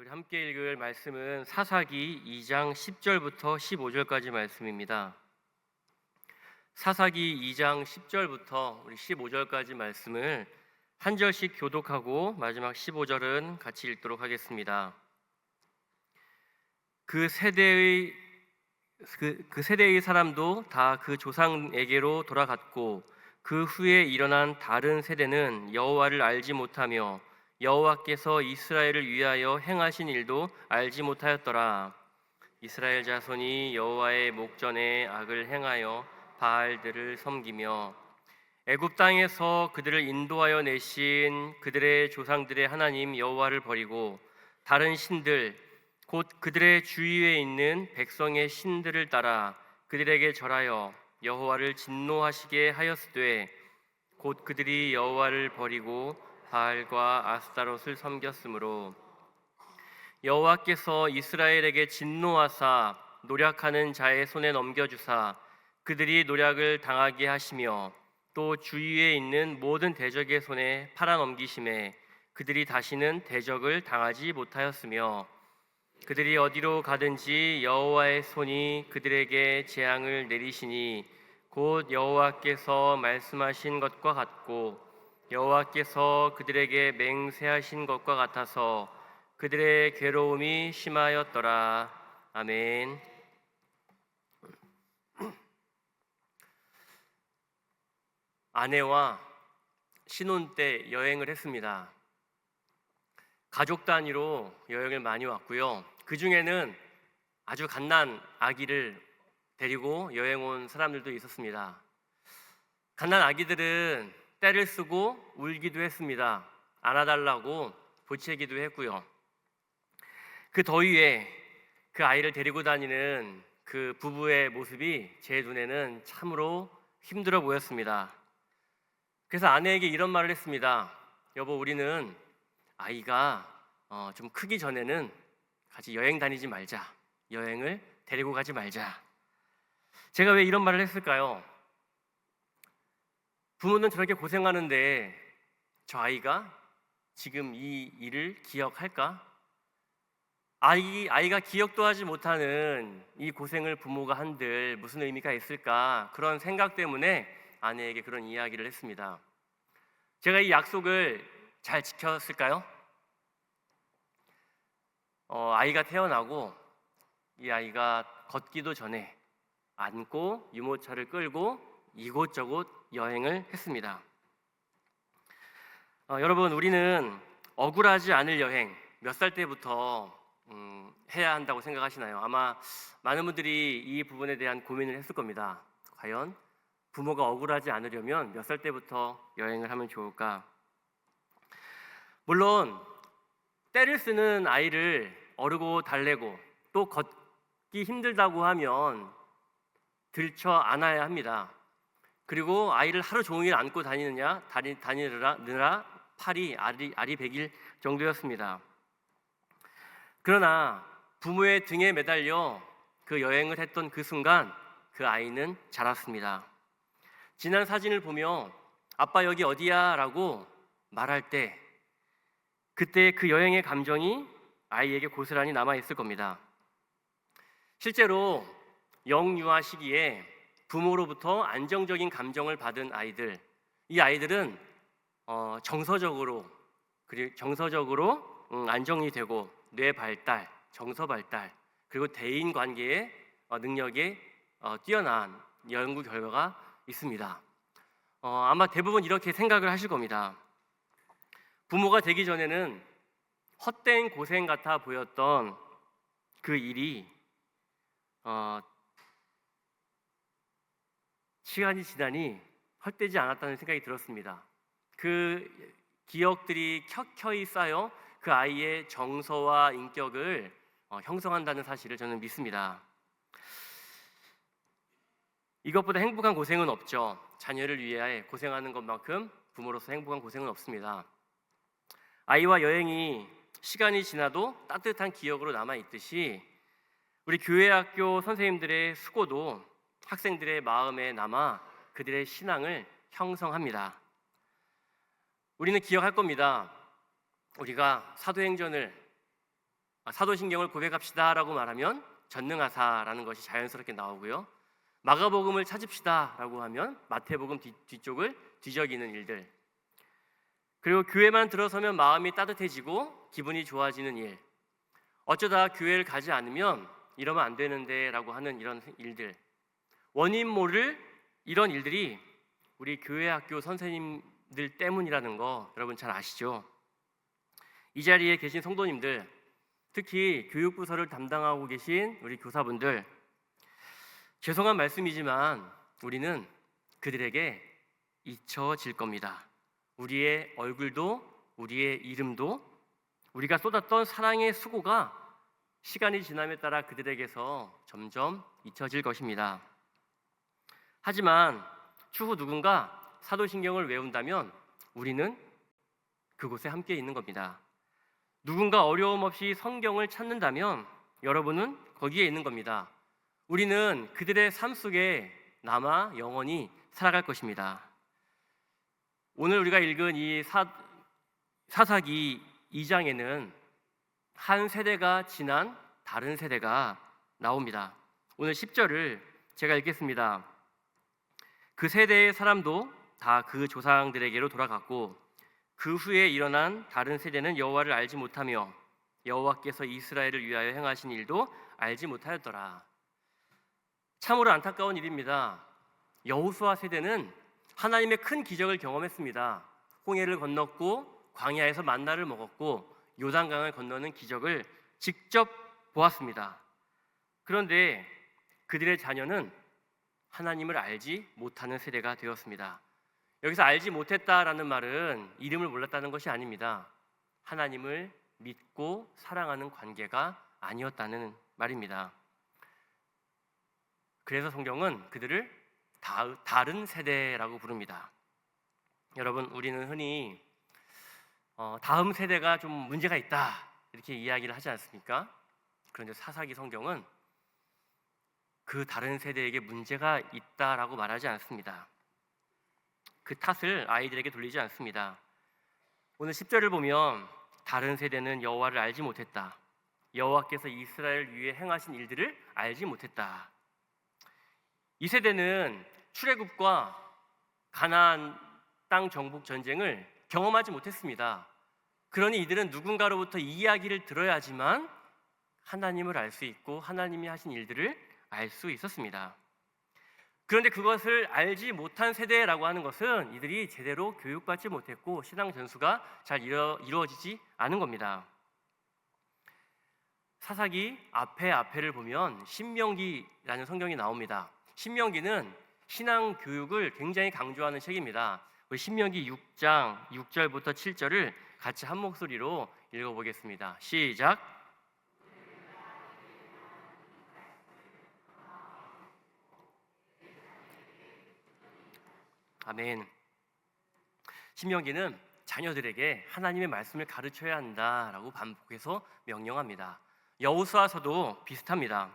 우리 함께 읽을 말씀은 사사기 2장 10절부터 15절까지 말씀입니다. 사사기 2장 10절부터 우리 15절까지 말씀을 한 절씩 교독하고 마지막 15절은 같이 읽도록 하겠습니다. 그 세대의 사람도 다 그 조상에게로 돌아갔고 그 후에 일어난 다른 세대는 여호와를 알지 못하며 여호와께서 이스라엘을 위하여 행하신 일도 알지 못하였더라. 이스라엘 자손이 여호와의 목전에 악을 행하여 바알들을 섬기며 애굽 땅에서 그들을 인도하여 내신 그들의 조상들의 하나님 여호와를 버리고 다른 신들 곧 그들의 주위에 있는 백성의 신들을 따라 그들에게 절하여 여호와를 진노하시게 하였으되 곧 그들이 여호와를 버리고 바알과 아스타롯을 섬겼으므로 여호와께서 이스라엘에게 진노하사 노략하는 자의 손에 넘겨주사 그들이 노략을 당하게 하시며 또 주위에 있는 모든 대적의 손에 팔아넘기심에 그들이 다시는 대적을 당하지 못하였으며 그들이 어디로 가든지 여호와의 손이 그들에게 재앙을 내리시니 곧 여호와께서 말씀하신 것과 같고 여호와께서 그들에게 맹세하신 것과 같아서 그들의 괴로움이 심하였더라. 아멘. 아내와 신혼 때 여행을 했습니다. 가족 단위로 여행을 많이 왔고요. 그 중에는 아주 갓난 아기를 데리고 여행 온 사람들도 있었습니다. 갓난 아기들은 떼를 쓰고 울기도 했습니다. 안아달라고 보채기도 했고요. 그 더위에 그 아이를 데리고 다니는 그 부부의 모습이 제 눈에는 참으로 힘들어 보였습니다. 그래서 아내에게 이런 말을 했습니다. 여보, 우리는 아이가 좀 크기 전에는 같이 여행 다니지 말자. 여행을 데리고 가지 말자. 제가 왜 이런 말을 했을까요? 부모는 저렇게 고생하는데 저 아이가 지금 이 일을 기억할까? 아이가 기억도 하지 못하는 이 고생을 부모가 한들 무슨 의미가 있을까? 그런 생각 때문에 아내에게 그런 이야기를 했습니다. 제가 이 약속을 잘 지켰을까요? 아이가 태어나고 이 아이가 걷기도 전에 안고 유모차를 끌고 이곳저곳 여행을 했습니다. 여러분, 우리는 억울하지 않을 여행 몇 살 때부터 해야 한다고 생각하시나요? 아마 많은 분들이 이 부분에 대한 고민을 했을 겁니다. 과연 부모가 억울하지 않으려면 몇 살 때부터 여행을 하면 좋을까? 물론 떼를 쓰는 아이를 어르고 달래고 또 걷기 힘들다고 하면 들쳐 안아야 합니다. 그리고 아이를 하루 종일 안고 다니느라 팔이 아리백일 정도였습니다. 그러나 부모의 등에 매달려 그 여행을 했던 그 순간 그 아이는 자랐습니다. 지난 사진을 보며 아빠 여기 어디야? 라고 말할 때 그때 그 여행의 감정이 아이에게 고스란히 남아있을 겁니다. 실제로 영유아 시기에 부모로부터 안정적인 감정을 받은 아이들, 이 아이들은 정서적으로 안정이 되고 뇌 발달, 정서 발달, 그리고 대인 관계의 능력에 뛰어난 연구 결과가 있습니다. 아마 대부분 이렇게 생각을 하실 겁니다. 부모가 되기 전에는 헛된 고생 같아 보였던 그 일이 시간이 지나니 헛되지 않았다는 생각이 들었습니다. 그 기억들이 켜켜이 쌓여 그 아이의 정서와 인격을 형성한다는 사실을 저는 믿습니다. 이것보다 행복한 고생은 없죠. 자녀를 위해 고생하는 것만큼 부모로서 행복한 고생은 없습니다. 아이와 여행이 시간이 지나도 따뜻한 기억으로 남아있듯이 우리 교회 학교 선생님들의 수고도 학생들의 마음에 남아 그들의 신앙을 형성합니다. 우리는 기억할 겁니다. 우리가 사도행전을 사도신경을 고백합시다라고 말하면 전능하사라는 것이 자연스럽게 나오고요. 마가복음을 찾읍시다라고 하면 마태복음 뒤쪽을 뒤적이는 일들, 그리고 교회만 들어서면 마음이 따뜻해지고 기분이 좋아지는 일, 어쩌다 교회를 가지 않으면 이러면 안 되는데라고 하는 이런 일들, 원인 모를 이런 일들이 우리 교회 학교 선생님들 때문이라는 거 여러분 잘 아시죠? 이 자리에 계신 성도님들, 특히 교육부서를 담당하고 계신 우리 교사분들, 죄송한 말씀이지만 우리는 그들에게 잊혀질 겁니다. 우리의 얼굴도 우리의 이름도 우리가 쏟았던 사랑의 수고가 시간이 지남에 따라 그들에게서 점점 잊혀질 것입니다. 하지만 추후 누군가 사도신경을 외운다면 우리는 그곳에 함께 있는 겁니다. 누군가 어려움 없이 성경을 찾는다면 여러분은 거기에 있는 겁니다. 우리는 그들의 삶 속에 남아 영원히 살아갈 것입니다. 오늘 우리가 읽은 이 사사기 2장에는 한 세대가 지난 다른 세대가 나옵니다. 오늘 10절을 제가 읽겠습니다. 그 세대의 사람도 다 그 조상들에게로 돌아갔고 그 후에 일어난 다른 세대는 여호와를 알지 못하며 여호와께서 이스라엘을 위하여 행하신 일도 알지 못하였더라. 참으로 안타까운 일입니다. 여호수아 세대는 하나님의 큰 기적을 경험했습니다. 홍해를 건넜고 광야에서 만나를 먹었고 요단강을 건너는 기적을 직접 보았습니다. 그런데 그들의 자녀는 하나님을 알지 못하는 세대가 되었습니다. 여기서 알지 못했다라는 말은 이름을 몰랐다는 것이 아닙니다. 하나님을 믿고 사랑하는 관계가 아니었다는 말입니다. 그래서 성경은 그들을 다른 세대라고 부릅니다. 여러분, 우리는 흔히 다음 세대가 좀 문제가 있다 이렇게 이야기를 하지 않습니까? 그런데 사사기 성경은 그 다른 세대에게 문제가 있다라고 말하지 않습니다. 그 탓을 아이들에게 돌리지 않습니다. 오늘 10절을 보면 다른 세대는 여호와를 알지 못했다. 여호와께서 이스라엘 위에 행하신 일들을 알지 못했다. 이 세대는 출애굽과 가나안 땅 정복 전쟁을 경험하지 못했습니다. 그러니 이들은 누군가로부터 이야기를 들어야지만 하나님을 알 수 있고 하나님이 하신 일들을 알 수 있었습니다. 그런데 그것을 알지 못한 세대라고 하는 것은 이들이 제대로 교육받지 못했고 신앙 전수가 잘 이루어지지 않은 겁니다. 사사기 앞에를 보면 신명기라는 성경이 나옵니다. 신명기는 신앙 교육을 굉장히 강조하는 책입니다. 우리 신명기 6장 6절부터 7절을 같이 한 목소리로 읽어보겠습니다. 시작. 아멘. 신명기는 자녀들에게 하나님의 말씀을 가르쳐야 한다라고 반복해서 명령합니다. 여호수아서도 비슷합니다.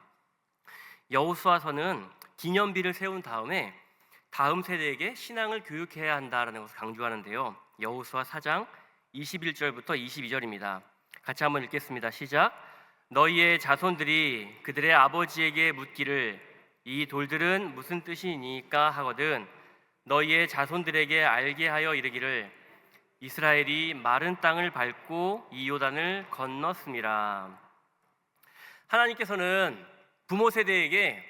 여호수아서는 기념비를 세운 다음에 다음 세대에게 신앙을 교육해야 한다라는 것을 강조하는데요. 여호수아 4장 21절부터 22절입니다. 같이 한번 읽겠습니다. 시작. 너희의 자손들이 그들의 아버지에게 묻기를 이 돌들은 무슨 뜻이니까 하거든 너희의 자손들에게 알게 하여 이르기를 이스라엘이 마른 땅을 밟고 이 요단을 건넜습니다. 하나님께서는 부모 세대에게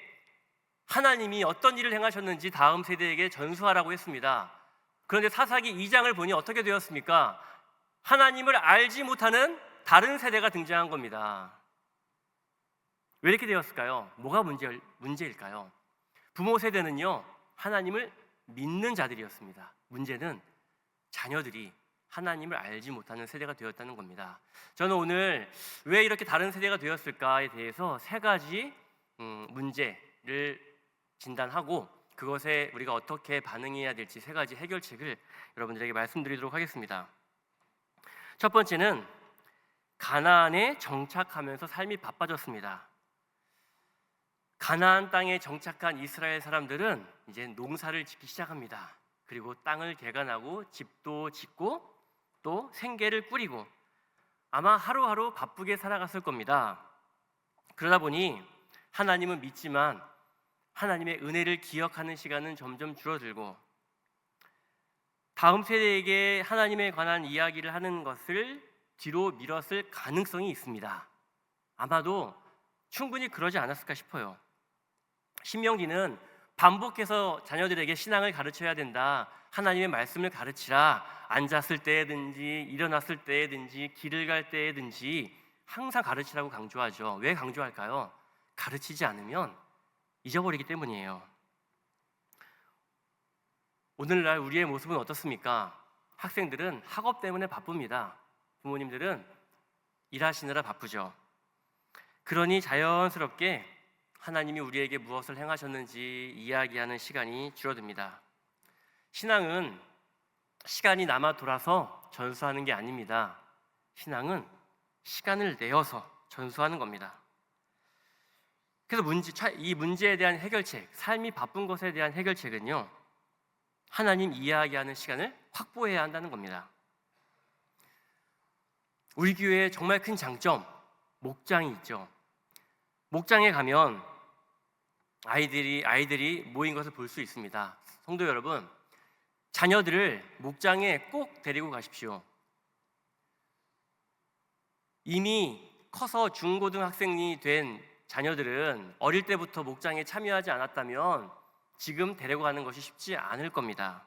하나님이 어떤 일을 행하셨는지 다음 세대에게 전수하라고 했습니다. 그런데 사사기 2장을 보니 어떻게 되었습니까? 하나님을 알지 못하는 다른 세대가 등장한 겁니다. 왜 이렇게 되었을까요? 뭐가 문제일까요? 부모 세대는요, 하나님을 믿는 자들이었습니다. 문제는 자녀들이 하나님을 알지 못하는 세대가 되었다는 겁니다. 저는 오늘 왜 이렇게 다른 세대가 되었을까에 대해서 세 가지 문제를 진단하고 그것에 우리가 어떻게 반응해야 될지 세 가지 해결책을 여러분들에게 말씀드리도록 하겠습니다. 첫 번째는 가나안에 정착하면서 삶이 바빠졌습니다. 가나안 땅에 정착한 이스라엘 사람들은 이제 농사를 짓기 시작합니다. 그리고 땅을 개간하고 집도 짓고 또 생계를 꾸리고 아마 하루하루 바쁘게 살아갔을 겁니다. 그러다 보니 하나님은 믿지만 하나님의 은혜를 기억하는 시간은 점점 줄어들고 다음 세대에게 하나님에 관한 이야기를 하는 것을 뒤로 미뤘을 가능성이 있습니다. 아마도 충분히 그러지 않았을까 싶어요. 신명기는 반복해서 자녀들에게 신앙을 가르쳐야 된다. 하나님의 말씀을 가르치라. 앉았을 때든지 일어났을 때든지 길을 갈 때든지 항상 가르치라고 강조하죠. 왜 강조할까요? 가르치지 않으면 잊어버리기 때문이에요. 오늘날 우리의 모습은 어떻습니까? 학생들은 학업 때문에 바쁩니다. 부모님들은 일하시느라 바쁘죠. 그러니 자연스럽게 하나님이 우리에게 무엇을 행하셨는지 이야기하는 시간이 줄어듭니다. 신앙은 시간이 남아 돌아서 전수하는 게 아닙니다. 신앙은 시간을 내어서 전수하는 겁니다. 그래서 이 문제에 대한 해결책, 삶이 바쁜 것에 대한 해결책은요, 하나님 이야기하는 시간을 확보해야 한다는 겁니다. 우리 교회에 정말 큰 장점, 목장이 있죠. 목장에 가면 아이들이 모인 것을 볼 수 있습니다. 성도 여러분, 자녀들을 목장에 꼭 데리고 가십시오. 이미 커서 중고등학생이 된 자녀들은 어릴 때부터 목장에 참여하지 않았다면 지금 데려가는 것이 쉽지 않을 겁니다.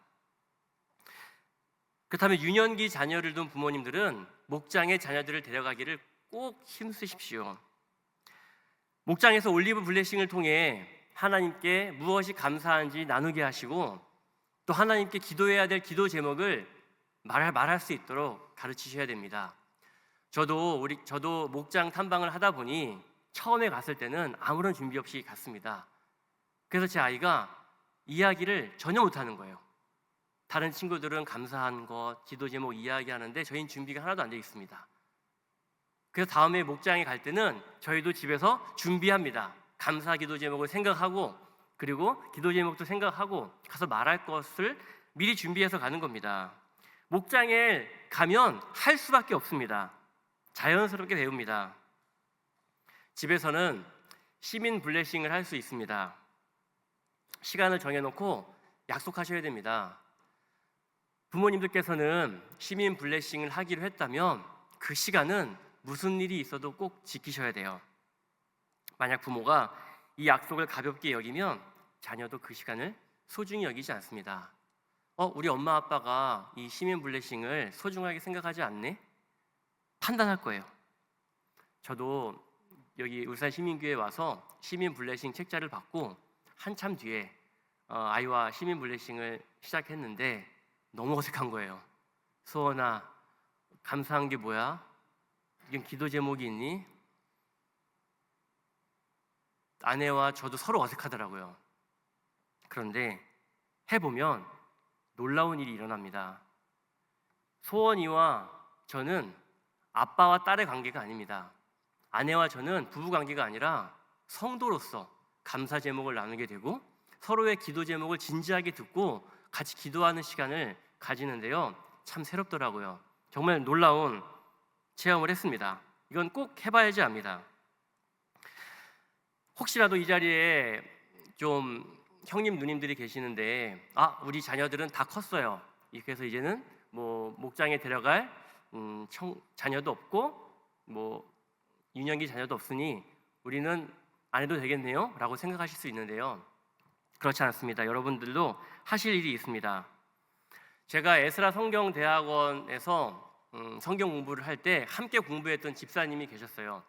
그렇다면 유년기 자녀를 둔 부모님들은 목장에 자녀들을 데려가기를 꼭 힘쓰십시오. 목장에서 올리브 블레싱을 통해 하나님께 무엇이 감사한지 나누게 하시고 또 하나님께 기도해야 될 기도 제목을 말할 수 있도록 가르치셔야 됩니다. 저도 목장 탐방을 하다 보니 처음에 갔을 때는 아무런 준비 없이 갔습니다. 그래서 제 아이가 이야기를 전혀 못하는 거예요. 다른 친구들은 감사한 것, 기도 제목 이야기하는데 저희는 준비가 하나도 안 되어 있습니다. 그래서 다음에 목장에 갈 때는 저희도 집에서 준비합니다. 감사 기도 제목을 생각하고 그리고 기도 제목도 생각하고 가서 말할 것을 미리 준비해서 가는 겁니다. 목장에 가면 할 수밖에 없습니다. 자연스럽게 배웁니다. 집에서는 시민 블레싱을 할 수 있습니다. 시간을 정해놓고 약속하셔야 됩니다. 부모님들께서는 시민 블레싱을 하기로 했다면 그 시간은 무슨 일이 있어도 꼭 지키셔야 돼요. 만약 부모가 이 약속을 가볍게 여기면 자녀도 그 시간을 소중히 여기지 않습니다. 우리 엄마 아빠가 이 시민 블레싱을 소중하게 생각하지 않네? 판단할 거예요. 저도 여기 울산 시민교회에 와서 시민 블레싱 책자를 받고 한참 뒤에 아이와 시민 블레싱을 시작했는데 너무 어색한 거예요. 소원아, 감사한 게 뭐야? 이건 기도 제목이 있니? 아내와 저도 서로 어색하더라고요. 그런데 해보면 놀라운 일이 일어납니다. 소원이와 저는 아빠와 딸의 관계가 아닙니다. 아내와 저는 부부 관계가 아니라 성도로서 감사 제목을 나누게 되고 서로의 기도 제목을 진지하게 듣고 같이 기도하는 시간을 가지는데요. 참 새롭더라고요. 정말 놀라운 체험을 했습니다. 이건 꼭 해봐야지 합니다. 혹시라도 이 자리에 좀 형님 누님들이 계시는데 우리 자녀들은 다 컸어요. 그래서 이제는 뭐 목장에 데려갈 자녀도 없고 뭐 유년기 자녀도 없으니 우리는 안 해도 되겠네요 라고 생각하실 수 있는데요. 그렇지 않습니다. 여러분들도 하실 일이 있습니다. 제가 에스라 성경대학원에서 성경 공부를 할 때 함께 공부했던 집사님이 계셨어요.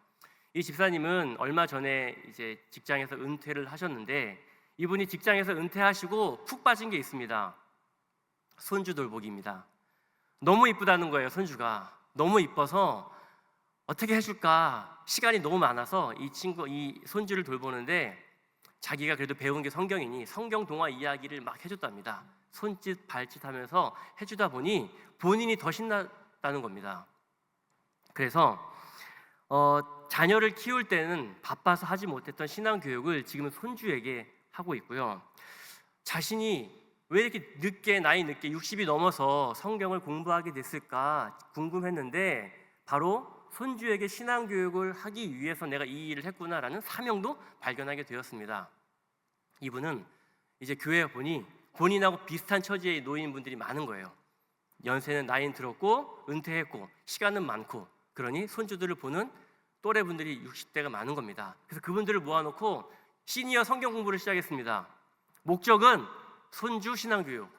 이 집사님은 얼마 전에 이제 직장에서 은퇴를 하셨는데 이분이 직장에서 은퇴하시고 푹 빠진 게 있습니다. 손주 돌보기입니다. 너무 이쁘다는 거예요. 손주가 너무 이뻐서 어떻게 해줄까 시간이 너무 많아서 이 손주를 돌보는데 자기가 그래도 배운 게 성경이니 성경 동화 이야기를 막 해줬답니다. 손짓 발짓 하면서 해주다 보니 본인이 더 신났다는 겁니다. 그래서 자녀를 키울 때는 바빠서 하지 못했던 신앙교육을 지금은 손주에게 하고 있고요. 자신이 왜 이렇게 나이 늦게 60이 넘어서 성경을 공부하게 됐을까 궁금했는데 바로 손주에게 신앙 교육을 하기 위해서 내가 이 일을 했구나라는 사명도 발견하게 되었습니다. 이분은 이제 교회에 보니 본인하고 비슷한 처지에 놓인 분들이 많은 거예요. 연세는 나이는 들었고 은퇴했고 시간은 많고, 그러니 손주들을 보는 또래분들이 60대가 많은 겁니다. 그래서 그분들을 모아놓고 시니어 성경 공부를 시작했습니다. 목적은 손주 신앙교육,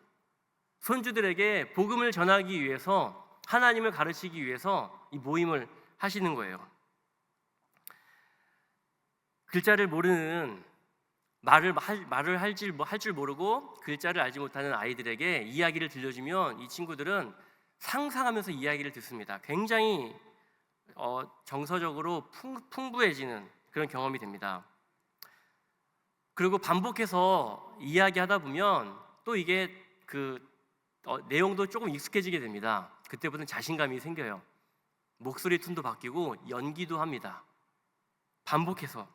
손주들에게 복음을 전하기 위해서, 하나님을 가르치기 위해서 이 모임을 하시는 거예요. 글자를 모르는, 말을 할 줄 모르고 글자를 알지 못하는 아이들에게 이야기를 들려주면 이 친구들은 상상하면서 이야기를 듣습니다. 굉장히 정서적으로 풍부해지는 그런 경험이 됩니다. 그리고 반복해서 이야기하다 보면 또 이게 내용도 조금 익숙해지게 됩니다. 그때부터는 자신감이 생겨요. 목소리 톤도 바뀌고 연기도 합니다. 반복해서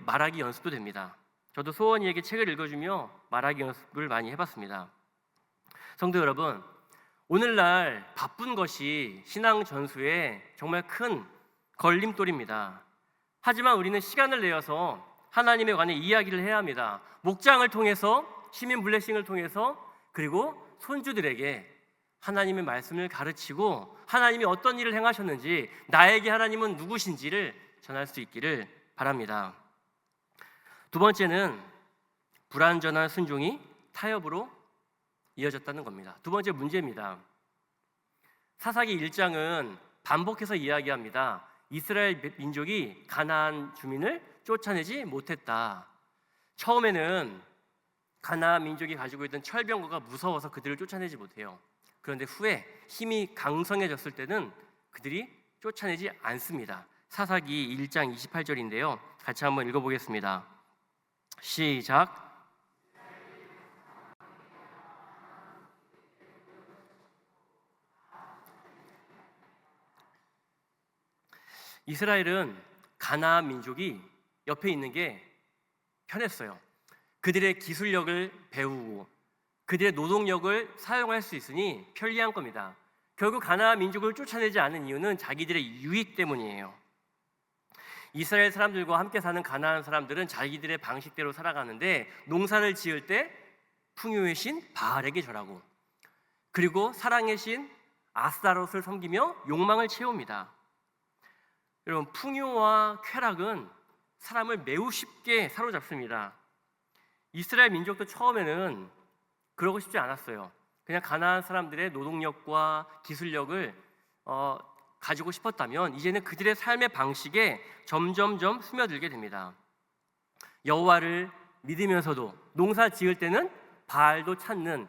말하기 연습도 됩니다. 저도 소원이에게 책을 읽어주며 말하기 연습을 많이 해봤습니다. 성도 여러분, 오늘날 바쁜 것이 신앙 전수에 정말 큰 걸림돌입니다. 하지만 우리는 시간을 내어서 하나님에 관해 이야기를 해야 합니다. 목장을 통해서, 시민 블레싱을 통해서, 그리고 손주들에게 하나님의 말씀을 가르치고 하나님이 어떤 일을 행하셨는지, 나에게 하나님은 누구신지를 전할 수 있기를 바랍니다. 두 번째는 불완전한 순종이 타협으로 이어졌다는 겁니다. 두 번째 문제입니다. 사사기 1장은 반복해서 이야기합니다. 이스라엘 민족이 가나안 주민을 쫓아내지 못했다. 처음에는 가나안 민족이 가지고 있던 철병거가 무서워서 그들을 쫓아내지 못해요. 그런데 후에 힘이 강성해졌을 때는 그들이 쫓아내지 않습니다. 사사기 1장 28절인데요. 같이 한번 읽어보겠습니다. 시작. 이스라엘은 가나안 민족이 옆에 있는 게 편했어요. 그들의 기술력을 배우고 그들의 노동력을 사용할 수 있으니 편리한 겁니다. 결국 가나안 민족을 쫓아내지 않은 이유는 자기들의 유익 때문이에요. 이스라엘 사람들과 함께 사는 가나안 사람들은 자기들의 방식대로 살아가는데, 농사를 지을 때 풍요의 신 바알에게 절하고, 그리고 사랑의 신 아스타롯을 섬기며 욕망을 채웁니다. 여러분, 풍요와 쾌락은 사람을 매우 쉽게 사로잡습니다. 이스라엘 민족도 처음에는 그러고 싶지 않았어요. 그냥 가나안 사람들의 노동력과 기술력을 가지고 싶었다면 이제는 그들의 삶의 방식에 점점점 스며들게 됩니다. 여호와를 믿으면서도 농사 지을 때는 바알도 찾는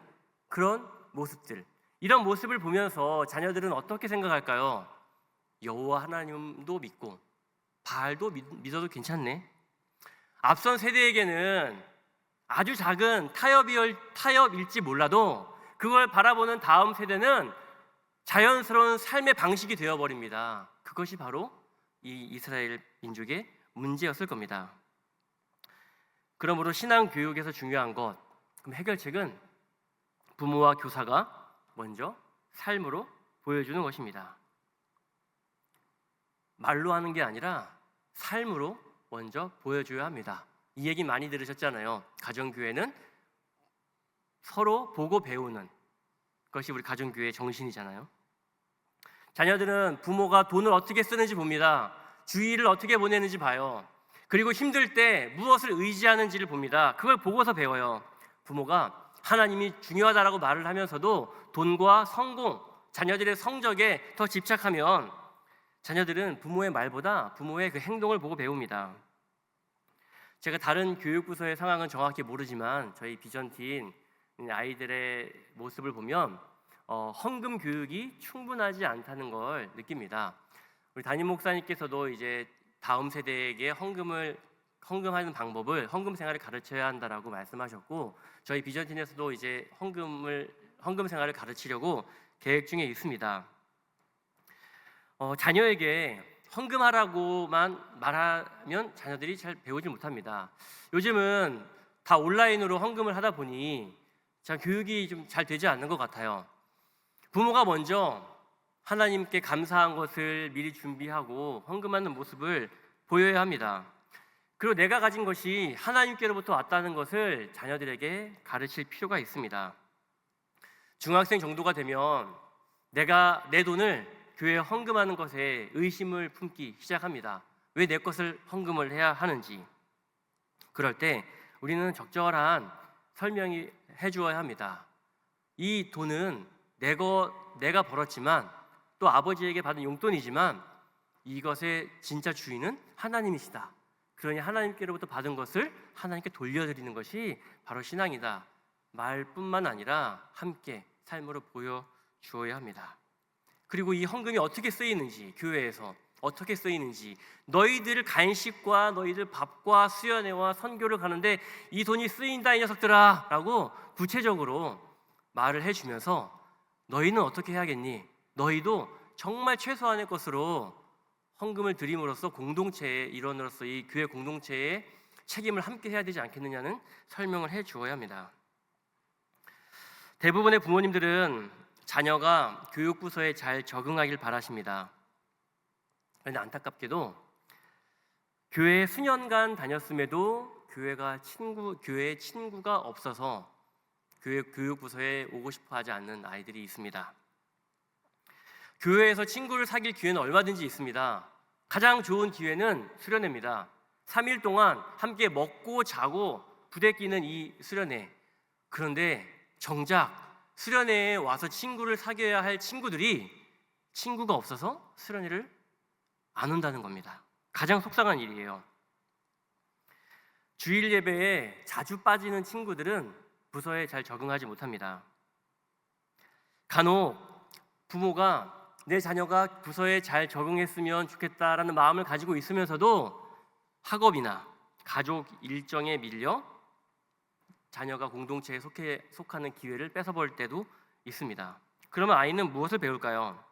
그런 모습들, 이런 모습을 보면서 자녀들은 어떻게 생각할까요? 여호와 하나님도 믿고 바알도 믿어도 괜찮네. 앞선 세대에게는 아주 작은 타협일지 몰라도 그걸 바라보는 다음 세대는 자연스러운 삶의 방식이 되어버립니다. 그것이 바로 이 이스라엘 민족의 문제였을 겁니다. 그러므로 신앙 교육에서 중요한 것, 그럼 해결책은 부모와 교사가 먼저 삶으로 보여주는 것입니다. 말로 하는 게 아니라 삶으로 먼저 보여줘야 합니다. 이 얘기 많이 들으셨잖아요. 가정교회는 서로 보고 배우는 것이 우리 가정교회의 정신이잖아요. 자녀들은 부모가 돈을 어떻게 쓰는지 봅니다. 주일을 어떻게 보내는지 봐요. 그리고 힘들 때 무엇을 의지하는지를 봅니다. 그걸 보고서 배워요. 부모가 하나님이 중요하다라고 말을 하면서도 돈과 성공, 자녀들의 성적에 더 집착하면 자녀들은 부모의 말보다 부모의 그 행동을 보고 배웁니다. 제가 다른 교육부서의 상황은 정확히 모르지만 저희 비전팀 아이들의 모습을 보면 헌금 교육이 충분하지 않다는 걸 느낍니다. 우리 담임 목사님께서도 이제 다음 세대에게 헌금하는 방법을, 헌금 생활을 가르쳐야 한다라고 말씀하셨고, 저희 비전팀에서도 이제 헌금 생활을 가르치려고 계획 중에 있습니다. 자녀에게 헌금하라고만 말하면 자녀들이 잘 배우지 못합니다. 요즘은 다 온라인으로 헌금을 하다 보니 참 교육이 좀 잘 되지 않는 것 같아요. 부모가 먼저 하나님께 감사한 것을 미리 준비하고 헌금하는 모습을 보여야 합니다. 그리고 내가 가진 것이 하나님께로부터 왔다는 것을 자녀들에게 가르칠 필요가 있습니다. 중학생 정도가 되면 내가 내 돈을 교회에 헌금하는 것에 의심을 품기 시작합니다. 왜 내 것을 헌금을 해야 하는지. 그럴 때 우리는 적절한 설명이 해주어야 합니다. 이 돈은 내가 벌었지만 또 아버지에게 받은 용돈이지만 이것의 진짜 주인은 하나님이시다. 그러니 하나님께로부터 받은 것을 하나님께 돌려드리는 것이 바로 신앙이다. 말뿐만 아니라 함께 삶으로 보여주어야 합니다. 그리고 이 헌금이 어떻게 쓰이는지, 교회에서 어떻게 쓰이는지, 너희들 간식과 너희들 밥과 수련회와 선교를 가는데 이 돈이 쓰인다 이 녀석들아 라고 구체적으로 말을 해주면서 너희는 어떻게 해야겠니? 너희도 정말 최소한의 것으로 헌금을 드림으로써 공동체의 일원으로서 이 교회 공동체의 책임을 함께 해야 되지 않겠느냐는 설명을 해 주어야 합니다. 대부분의 부모님들은 자녀가 교육부서에 잘 적응하길 바라십니다. 그런데 안타깝게도 교회에 수년간 다녔음에도 교회에 친구가 없어서 교회 교육부서에 오고 싶어 하지 않는 아이들이 있습니다. 교회에서 친구를 사귈 기회는 얼마든지 있습니다. 가장 좋은 기회는 수련회입니다. 3일 동안 함께 먹고 자고 부대끼는 이 수련회. 그런데 정작 수련회에 와서 친구를 사귀어야 할 친구들이 친구가 없어서 수련회를 안 온다는 겁니다. 가장 속상한 일이에요. 주일 예배에 자주 빠지는 친구들은 부서에 잘 적응하지 못합니다. 간혹 부모가 내 자녀가 부서에 잘 적응했으면 좋겠다라는 마음을 가지고 있으면서도 학업이나 가족 일정에 밀려 자녀가 공동체에 속하는 기회를 뺏어볼 때도 있습니다. 그러면 아이는 무엇을 배울까요?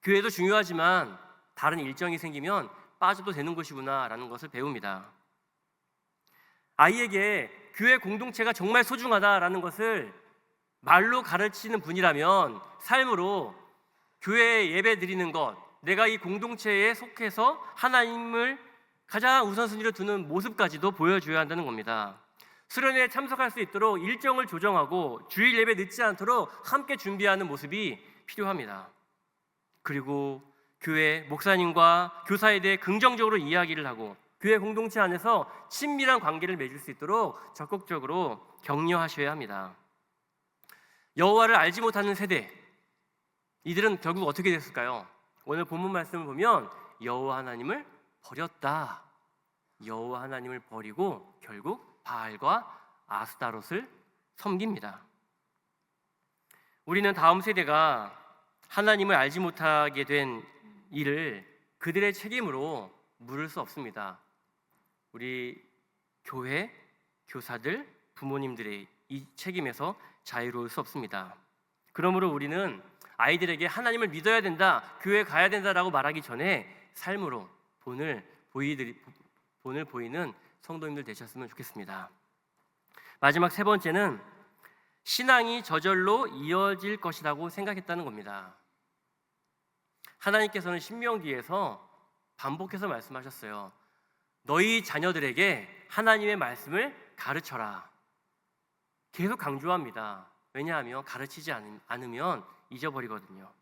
교회도 중요하지만 다른 일정이 생기면 빠져도 되는 것이구나 라는 것을 배웁니다. 아이에게 교회 공동체가 정말 소중하다라는 것을 말로 가르치는 분이라면 삶으로 교회에 예배 드리는 것, 내가 이 공동체에 속해서 하나님을 가장 우선순위로 두는 모습까지도 보여줘야 한다는 겁니다. 수련회에 참석할 수 있도록 일정을 조정하고 주일 예배 늦지 않도록 함께 준비하는 모습이 필요합니다. 그리고 교회 목사님과 교사에 대해 긍정적으로 이야기를 하고 교회 공동체 안에서 친밀한 관계를 맺을 수 있도록 적극적으로 격려하셔야 합니다. 여호와를 알지 못하는 세대, 이들은 결국 어떻게 됐을까요? 오늘 본문 말씀을 보면 여호와 하나님을 버렸다. 여호와 하나님을 버리고 결국 바알과 아스타롯을 섬깁니다. 우리는 다음 세대가 하나님을 알지 못하게 된 일을 그들의 책임으로 물을 수 없습니다. 우리 교회, 교사들, 부모님들의 이 책임에서 자유로울 수 없습니다. 그러므로 우리는 아이들에게 하나님을 믿어야 된다, 교회 가야 된다라고 말하기 전에 삶으로 본을 보이는 성도님들 되셨으면 좋겠습니다. 마지막 세 번째는 신앙이 저절로 이어질 것이라고 생각했다는 겁니다. 하나님께서는 신명기에서 반복해서 말씀하셨어요. 너희 자녀들에게 하나님의 말씀을 가르쳐라. 계속 강조합니다. 왜냐하면 가르치지 않으면 잊어버리거든요.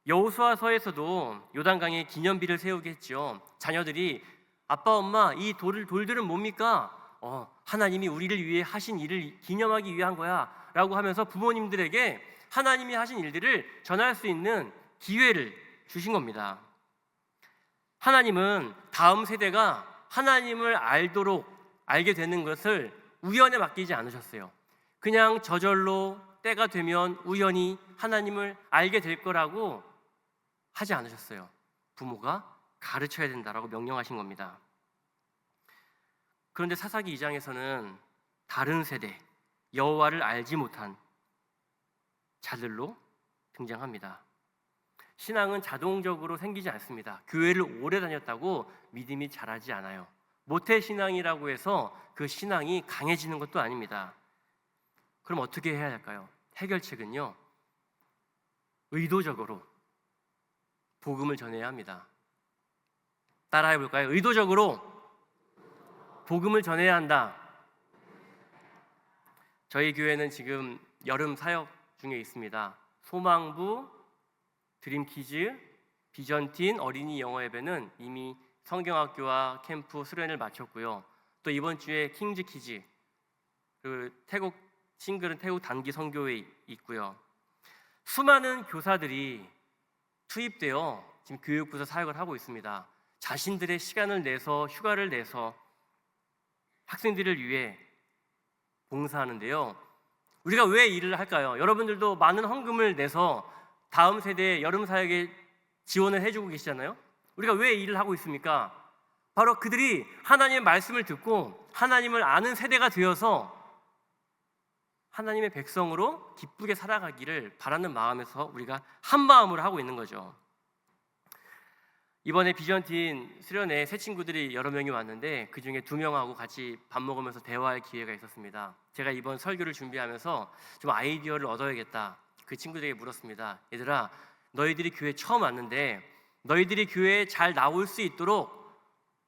여호수아서에서도 요단강에 기념비를 세우게 했죠. 자녀들이 아빠 엄마 이 돌들은 뭡니까? 하나님이 우리를 위해 하신 일을 기념하기 위한 거야 라고 하면서 부모님들에게 하나님이 하신 일들을 전할 수 있는 기회를 주신 겁니다. 하나님은 다음 세대가 하나님을 알게 되는 것을 우연에 맡기지 않으셨어요. 그냥 저절로 때가 되면 우연히 하나님을 알게 될 거라고 하지 않으셨어요. 부모가 가르쳐야 된다라고 명령하신 겁니다. 그런데 사사기 2장에서는 다른 세대, 여호와를 알지 못한 자들로 등장합니다. 신앙은 자동적으로 생기지 않습니다. 교회를 오래 다녔다고 믿음이 자라지 않아요. 모태신앙이라고 해서 그 신앙이 강해지는 것도 아닙니다. 그럼 어떻게 해야 할까요? 해결책은요, 의도적으로 복음을 전해야 합니다. 따라해 볼까요? 의도적으로 복음을 전해야 한다. 저희 교회는 지금 여름 사역 중에 있습니다. 소망부, 드림키즈, 비전틴, 어린이 영어 예배는 이미 성경학교와 캠프 수련을 마쳤고요. 또 이번 주에 킹즈키즈, 태국 싱글은 태국 단기 선교회 있고요. 수많은 교사들이 투입되어 지금 교육부에서 사역을 하고 있습니다. 자신들의 시간을 내서 휴가를 내서 학생들을 위해 봉사하는데요. 우리가 왜 일을 할까요? 여러분들도 많은 헌금을 내서 다음 세대의 여름 사역에 지원을 해주고 계시잖아요. 우리가 왜 일을 하고 있습니까? 바로 그들이 하나님의 말씀을 듣고 하나님을 아는 세대가 되어서 하나님의 백성으로 기쁘게 살아가기를 바라는 마음에서 우리가 한 마음으로 하고 있는 거죠. 이번에 비전팀 수련회 새 친구들이 여러 명이 왔는데 그 중에 2명하고 같이 밥 먹으면서 대화할 기회가 있었습니다. 제가 이번 설교를 준비하면서 좀 아이디어를 얻어야겠다. 그 친구들에게 물었습니다. 얘들아, 너희들이 교회 처음 왔는데 너희들이 교회에 잘 나올 수 있도록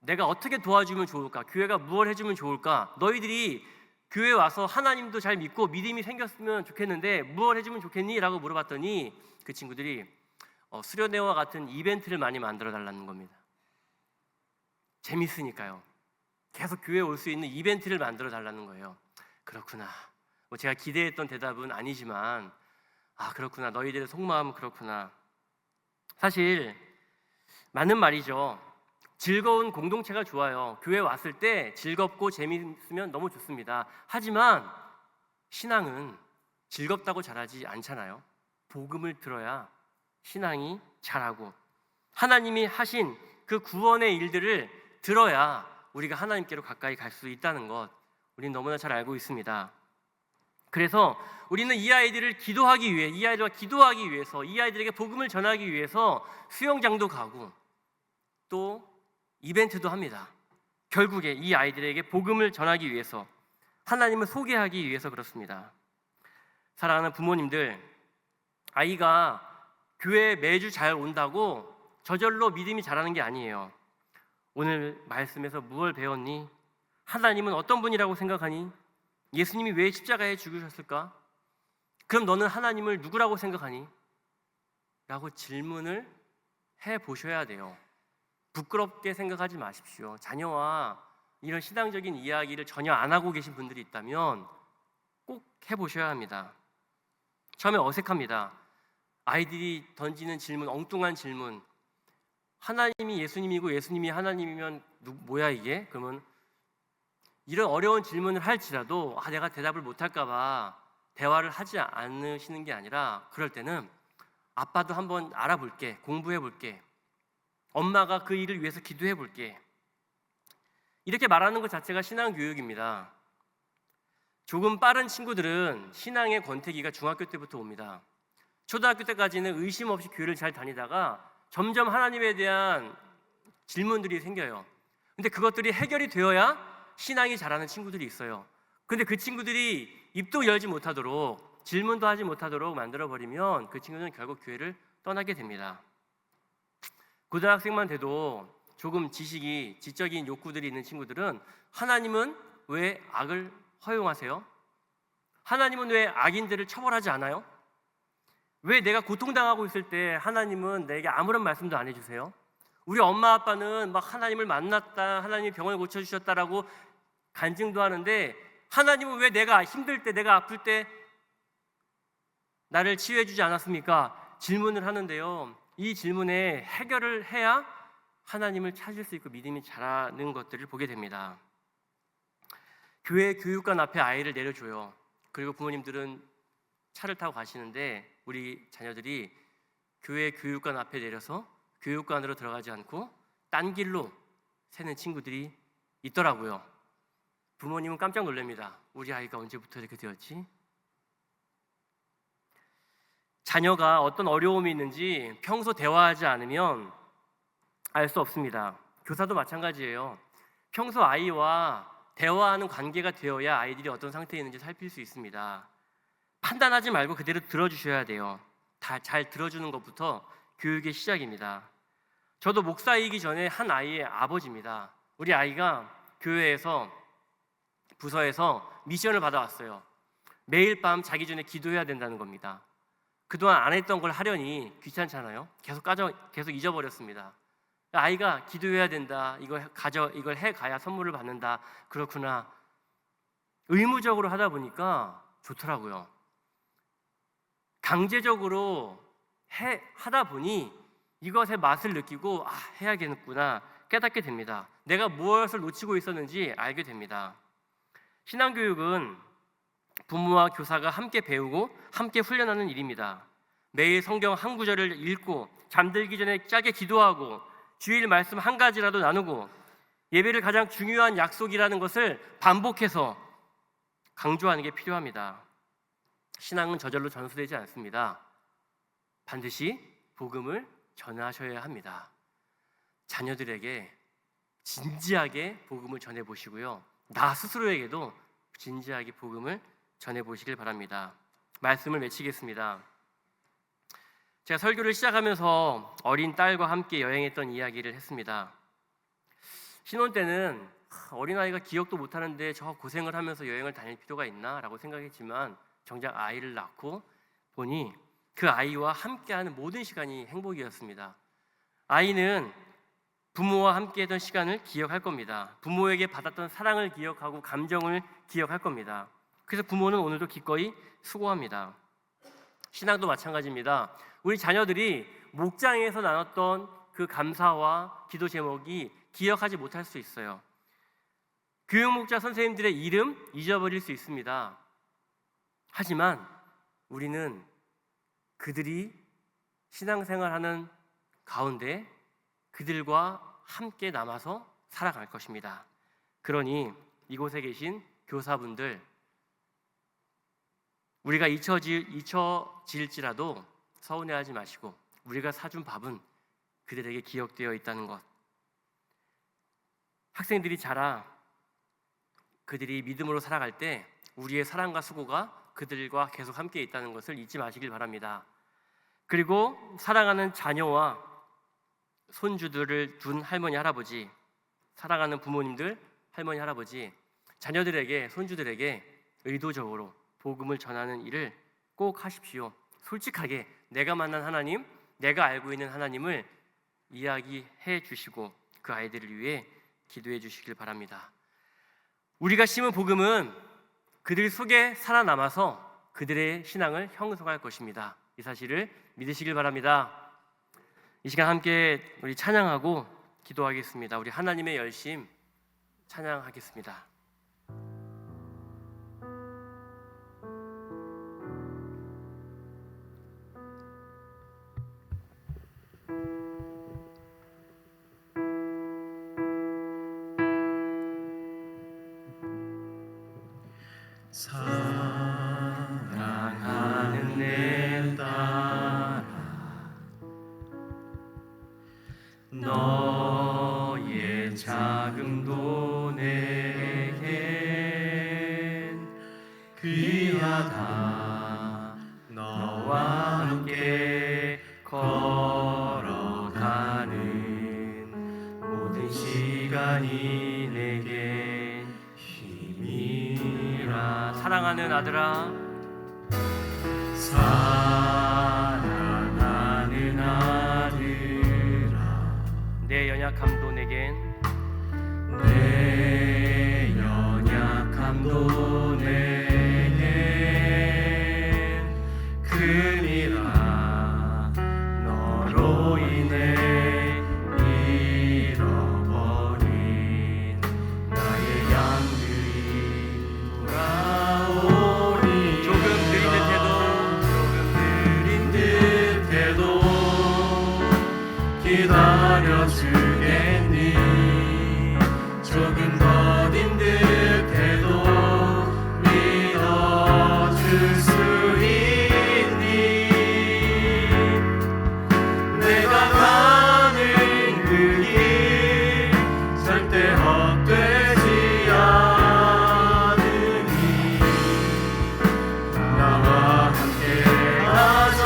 내가 어떻게 도와주면 좋을까? 교회가 무엇을 해주면 좋을까? 너희들이 교회에 와서 하나님도 잘 믿고 믿음이 생겼으면 좋겠는데 무엇을 해주면 좋겠니? 라고 물어봤더니 그 친구들이 수련회와 같은 이벤트를 많이 만들어 달라는 겁니다. 재밌으니까요. 계속 교회에 올 수 있는 이벤트를 만들어 달라는 거예요. 그렇구나. 제가 기대했던 대답은 아니지만 그렇구나. 너희들의 속마음은 그렇구나. 사실 맞는 말이죠. 즐거운 공동체가 좋아요. 교회 왔을 때 즐겁고 재미있으면 너무 좋습니다. 하지만 신앙은 즐겁다고 잘하지 않잖아요. 복음을 들어야 신앙이 자라고 하나님이 하신 그 구원의 일들을 들어야 우리가 하나님께로 가까이 갈 수 있다는 것 우리는 너무나 잘 알고 있습니다. 그래서 우리는 이 아이들을 기도하기 위해, 이 아이들과 기도하기 위해서, 이 아이들에게 복음을 전하기 위해서 수영장도 가고 또 이벤트도 합니다. 결국에 이 아이들에게 복음을 전하기 위해서, 하나님을 소개하기 위해서 그렇습니다. 사랑하는 부모님들, 아이가 교회에 매주 잘 온다고 저절로 믿음이 자라는 게 아니에요. 오늘 말씀에서 무엇을 배웠니? 하나님은 어떤 분이라고 생각하니? 예수님이 왜 십자가에 죽으셨을까? 그럼 너는 하나님을 누구라고 생각하니? 라고 질문을 해보셔야 돼요. 부끄럽게 생각하지 마십시오. 자녀와 이런 신앙적인 이야기를 전혀 안 하고 계신 분들이 있다면 꼭 해보셔야 합니다. 처음에 어색합니다. 아이들이 던지는 질문, 엉뚱한 질문. 하나님이 예수님이고 예수님이 하나님이면 뭐야 이게? 그러면 이런 어려운 질문을 할지라도 내가 대답을 못할까 봐 대화를 하지 않으시는 게 아니라 그럴 때는 아빠도 한번 알아볼게, 공부해볼게, 엄마가 그 일을 위해서 기도해볼게, 이렇게 말하는 것 자체가 신앙교육입니다. 조금 빠른 친구들은 신앙의 권태기가 중학교 때부터 옵니다. 초등학교 때까지는 의심 없이 교회를 잘 다니다가 점점 하나님에 대한 질문들이 생겨요. 근데 그것들이 해결이 되어야 신앙이 자라는 친구들이 있어요. 근데 그 친구들이 입도 열지 못하도록, 질문도 하지 못하도록 만들어버리면 그 친구는 결국 교회를 떠나게 됩니다. 고등학생만 돼도 조금 지식이, 지적인 욕구들이 있는 친구들은 하나님은 왜 악을 허용하세요? 하나님은 왜 악인들을 처벌하지 않아요? 왜 내가 고통당하고 있을 때 하나님은 내게 아무런 말씀도 안 해주세요? 우리 엄마 아빠는 막 하나님을 만났다, 하나님이 병을 고쳐주셨다라고 간증도 하는데 하나님은 왜 내가 힘들 때, 내가 아플 때 나를 치유해주지 않았습니까? 질문을 하는데요, 이 질문에 해결을 해야 하나님을 찾을 수 있고 믿음이 자라는 것들을 보게 됩니다. 교회 교육관 앞에 아이를 내려줘요. 그리고 부모님들은 차를 타고 가시는데 우리 자녀들이 교회 교육관 앞에 내려서 교육관으로 들어가지 않고 딴 길로 새는 친구들이 있더라고요. 부모님은 깜짝 놀랍니다. 우리 아이가 언제부터 이렇게 되었지? 자녀가 어떤 어려움이 있는지 평소 대화하지 않으면 알 수 없습니다. 교사도 마찬가지예요. 평소 아이와 대화하는 관계가 되어야 아이들이 어떤 상태에 있는지 살필 수 있습니다. 판단하지 말고 그대로 들어주셔야 돼요. 다 잘 들어주는 것부터 교육의 시작입니다. 저도 목사이기 전에 한 아이의 아버지입니다. 우리 아이가 교회에서 부서에서 미션을 받아왔어요. 매일 밤 자기 전에 기도해야 된다는 겁니다. 그동안 안 했던 걸 하려니 귀찮잖아요. 계속 잊어버렸습니다. 아이가 기도해야 된다. 이걸 해가야 선물을 받는다. 그렇구나. 의무적으로 하다 보니까 좋더라고요. 강제적으로 하다 보니 이것의 맛을 느끼고 해야겠구나 깨닫게 됩니다. 내가 무엇을 놓치고 있었는지 알게 됩니다. 신앙교육은 부모와 교사가 함께 배우고 함께 훈련하는 일입니다. 매일 성경 한 구절을 읽고 잠들기 전에 짜게 기도하고 주일 말씀 한 가지라도 나누고 예배를 가장 중요한 약속이라는 것을 반복해서 강조하는 게 필요합니다. 신앙은 저절로 전수되지 않습니다. 반드시 복음을 전하셔야 합니다. 자녀들에게 진지하게 복음을 전해보시고요. 나 스스로에게도 진지하게 복음을 전해보시길 바랍니다. 말씀을 맺히겠습니다. 제가 설교를 시작하면서 어린 딸과 함께 여행했던 이야기를 했습니다. 신혼 때는 어린아이가 기억도 못하는데 저 고생을 하면서 여행을 다닐 필요가 있나? 라고 생각했지만 정작 아이를 낳고 보니 그 아이와 함께하는 모든 시간이 행복이었습니다. 아이는 부모와 함께했던 시간을 기억할 겁니다. 부모에게 받았던 사랑을 기억하고 감정을 기억할 겁니다. 그래서 부모는 오늘도 기꺼이 수고합니다. 신앙도 마찬가지입니다. 우리 자녀들이 목장에서 나눴던 그 감사와 기도 제목이 기억하지 못할 수 있어요. 교육목자 선생님들의 이름 잊어버릴 수 있습니다. 하지만 우리는 그들이 신앙생활하는 가운데 그들과 함께 남아서 살아갈 것입니다. 그러니 이곳에 계신 교사분들, 우리가 잊혀질지라도 서운해하지 마시고 우리가 사준 밥은 그들에게 기억되어 있다는 것, 학생들이 자라 그들이 믿음으로 살아갈 때 우리의 사랑과 수고가 그들과 계속 함께 있다는 것을 잊지 마시길 바랍니다. 그리고 사랑하는 자녀와 손주들을 둔 할머니, 할아버지, 사랑하는 부모님들, 할머니, 할아버지, 자녀들에게, 손주들에게 의도적으로 복음을 전하는 일을 꼭 하십시오. 솔직하게 내가 만난 하나님, 내가 알고 있는 하나님을 이야기해 주시고 그 아이들을 위해 기도해 주시길 바랍니다. 우리가 심은 복음은 그들 속에 살아남아서 그들의 신앙을 형성할 것입니다. 이 사실을 믿으시길 바랍니다. 이 시간 함께 우리 찬양하고 기도하겠습니다. 우리 하나님의 열심 찬양하겠습니다. 사랑하는 내 딸아, 너의 자금도 내겐 귀하다. 너와 함께 걸어가는 모든 시간이 내게 힘이라. 사랑하는 아들아, 사랑하는 아들아, 내 연약함도 내겐 내 연약함도 내겐 금이라. 너로 인해 잃어버린 나의 양들이 돌아오니. 조금 느린 듯해도 기다려주겠니? 조금 더딘 듯해도 믿어줄 수 있니? 내가 가는 그 길 절대 헛되지 않으니 나와 함께 가자.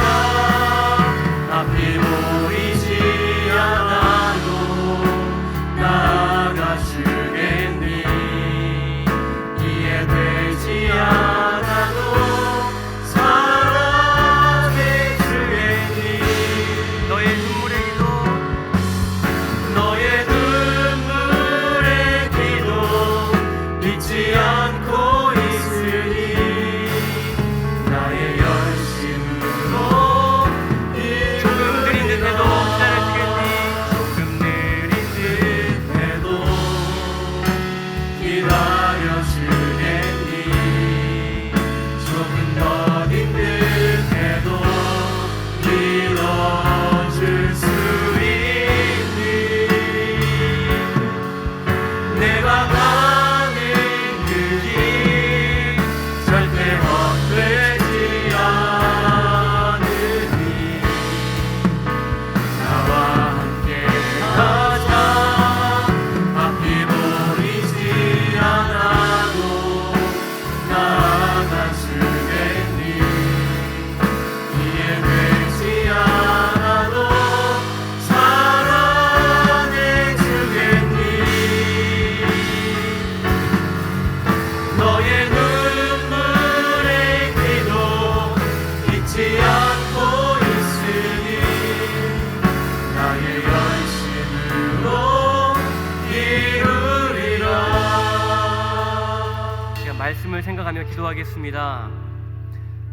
말씀을 생각하며 기도하겠습니다.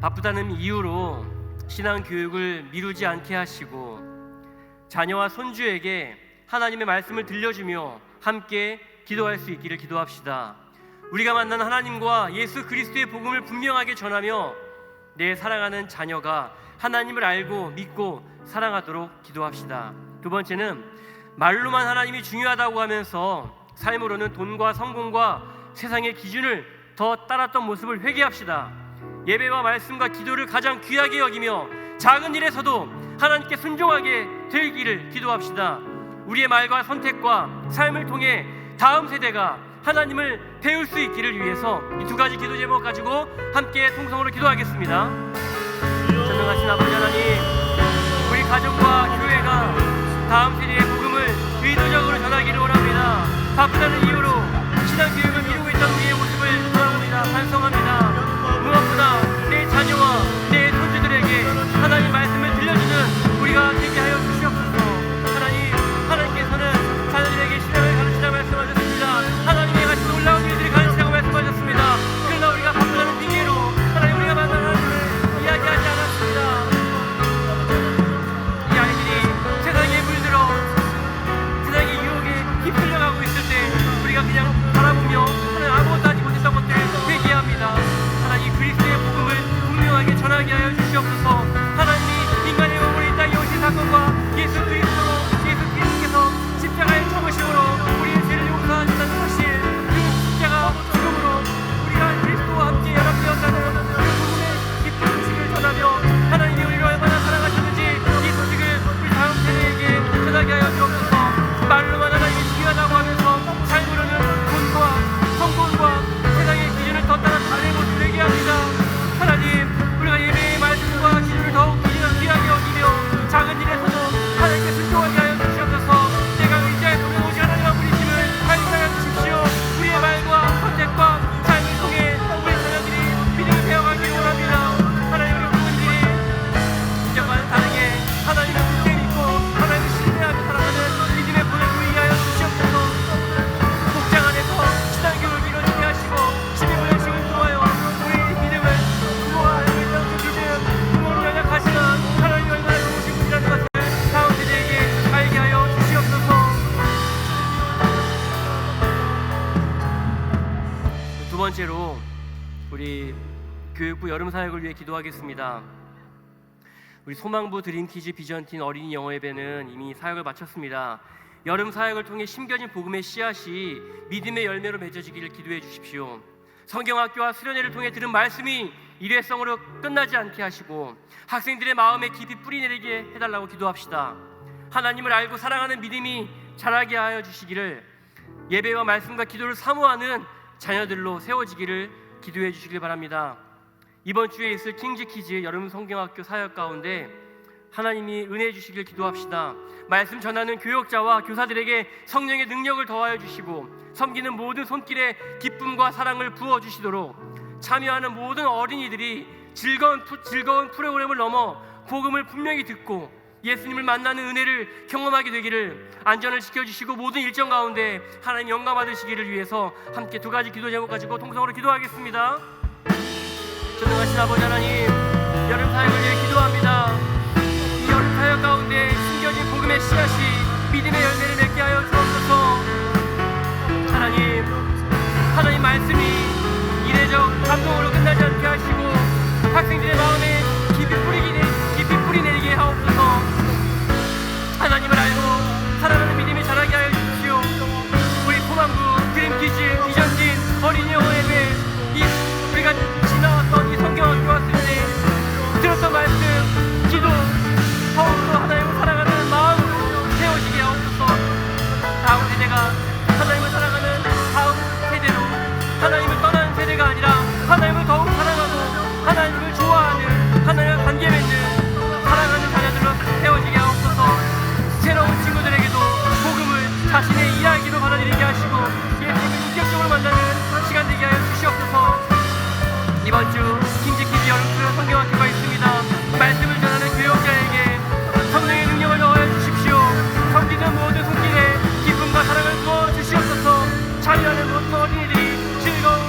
바쁘다는 이유로 신앙 교육을 미루지 않게 하시고 자녀와 손주에게 하나님의 말씀을 들려주며 함께 기도할 수 있기를 기도합시다. 우리가 만난 하나님과 예수 그리스도의 복음을 분명하게 전하며 내 사랑하는 자녀가 하나님을 알고 믿고 사랑하도록 기도합시다. 두 번째는 말로만 하나님이 중요하다고 하면서 삶으로는 돈과 성공과 세상의 기준을 더 따랐던 모습을 회개합시다. 예배와 말씀과 기도를 가장 귀하게 여기며 작은 일에서도 하나님께 순종하게 되기를 기도합시다. 우리의 말과 선택과 삶을 통해 다음 세대가 하나님을 배울 수 있기를 위해서 이 두 가지 기도 제목 가지고 함께 통성으로 기도하겠습니다. 전능하신 아버지 하나님, 우리 가정과 교회가 다음 세대의 복음을 의도적으로 전하기를 원합니다. 바쁘다는 이유로 신앙 교육을 미루고 있던 우리의 모습을 돌아봅니다. 반성합니다. 무엇보다 내 자녀와 내 손주들에게 하나님 말씀을 들려주는 우리가 되게 하여 주시옵소서. 하나님께서는 자녀들에게 신앙을 가르치라 말씀하셨습니다. 하나님의 같이 놀라운 일들을 가르치라고 말씀하셨습니다. 그러나 우리가 바쁘다는 핑계로 하나님 우리가 만난 하나님을 이야기하지 않았습니다. 이 아이들이 세상에 물들어 세상의 유혹에 휩쓸려가고 있을 때 우리가 그냥 바라보며 하나님 아무것도 하지 못했던 것들을 회개합니다. 하나님 그리스도의 복음을 분명하게 전하게 하여 주시옵소서. 하나님이 인간의 몸으로 이 땅에 오신 사건과 예수 그리스도께서 십자가의 죽으심으로 우리의 죄를 용서하셨다는 사실, 그 십자가 죽음으로 우리가 그리스도와 함께 연합되었다는 그 복음의 기쁜 소식을 전하며 하나님이 우리를 얼마나 사랑하셨는지 이 소식을 우리 다음 세대에게 전하게 하여 주옵소서. 말로만 하나님이 중요하다고 하면서 삶으로는 돈과 성공과 세상의 기준을 더 따라 다른 모습을 되게 합니다. 하나님, 우리가 예배의 말씀과 기준을 더욱 귀하게 여기며 작은 일에서도 하나님께 순종하게 하여 주시옵소서. 내가 의지할 도는 오직 하나님 한 분이심을 알게 주십시오. 우리의 말과 선택과 삶을 통해 우리 자녀들이 믿음을 배워가기를 원합니다. 하나님, 우리 부모님들이 이전과는 다르게 하나님을 굳게 믿고 하나님을 신뢰하며 살아가는 믿음의 본을 보이게 하여 주시옵소서. 목장 안에서 신앙교육을 이루어지게 하시고 12분의식을 통하여 우리의 믿음을 부모와 알고 있던 그 믿음, 부모는 연약하시나 하나님이 얼마나 좋으신 분이라는 것을 다음 세대에게 알게 하여 주시옵소서. 두 번째로 우리 교육부 여름사역을 위해 기도하겠습니다. 우리 소망부 드림키즈 비전팀 어린이 영어예배는 이미 사역을 마쳤습니다. 여름 사역을 통해 심겨진 복음의 씨앗이 믿음의 열매로 맺어지기를 기도해 주십시오. 성경학교와 수련회를 통해 들은 말씀이 일회성으로 끝나지 않게 하시고 학생들의 마음에 깊이 뿌리내리게 해달라고 기도합시다. 하나님을 알고 사랑하는 믿음이 자라게 하여 주시기를, 예배와 말씀과 기도를 사모하는 자녀들로 세워지기를 기도해 주시길 바랍니다. 이번 주에 있을 킹즈키즈 여름 성경학교 사역 가운데 하나님이 은혜 주시길 기도합시다. 말씀 전하는 교역자와 교사들에게 성령의 능력을 더하여 주시고 섬기는 모든 손길에 기쁨과 사랑을 부어주시도록 참여하는 모든 어린이들이 즐거운 프로그램을 넘어 복음을 분명히 듣고 예수님을 만나는 은혜를 경험하게 되기를, 안전을 지켜주시고 모든 일정 가운데 하나님 영광 받으시기를 위해서 함께 두 가지 기도 제목 가지고 통성으로 기도하겠습니다. 전능하신 아버지 하나님, 여름 사역을 위해 기도합니다. 이 여름 사역 가운데 숨겨진 복음의 씨앗이 믿음의 열매를 맺게 하여 주옵소서. 하나님 말씀이 이례적 감동으로 끝나지 않게 하시고 학생들의 마음에 깊이 뿌리 내리게 하옵소서. 하나님을 알고 사랑하는 믿음이 자라게 하여 주십시오. 우리 소망부 드림키즈 비전팀 어린이 영어예배, 우리가 지나왔던 이 성경학교 왔을 때 들었던 말씀, 기도 더욱더 하나님을 사랑하는 마음으로 세워지게 하옵소서. 다음 세대가 하나님을 사랑하는 다음 세대로, 하나님을 떠나는 세대가 아니라 하나님을 더욱 사랑하고 하나님을 좋아하는, 하나님과 관계 맺는 사랑하는 자녀들로 세워지게 하옵소서. 새로운 친구들에게도 복음을 자신의 이야기로 받아들이게 하시고 예수님을 인격적으로 만나는 시간 되게 하여 주시옵소서. 이번 주 킹즈키즈 여름 성경학교가 있습니다. 말씀을 전하는 교역자에게 성령의 능력을 넣어 주십시오. 섬기는 모든 손길에 기쁨과 사랑을 부어 주시옵소서. 자유하는 모든 어린이들이 즐거운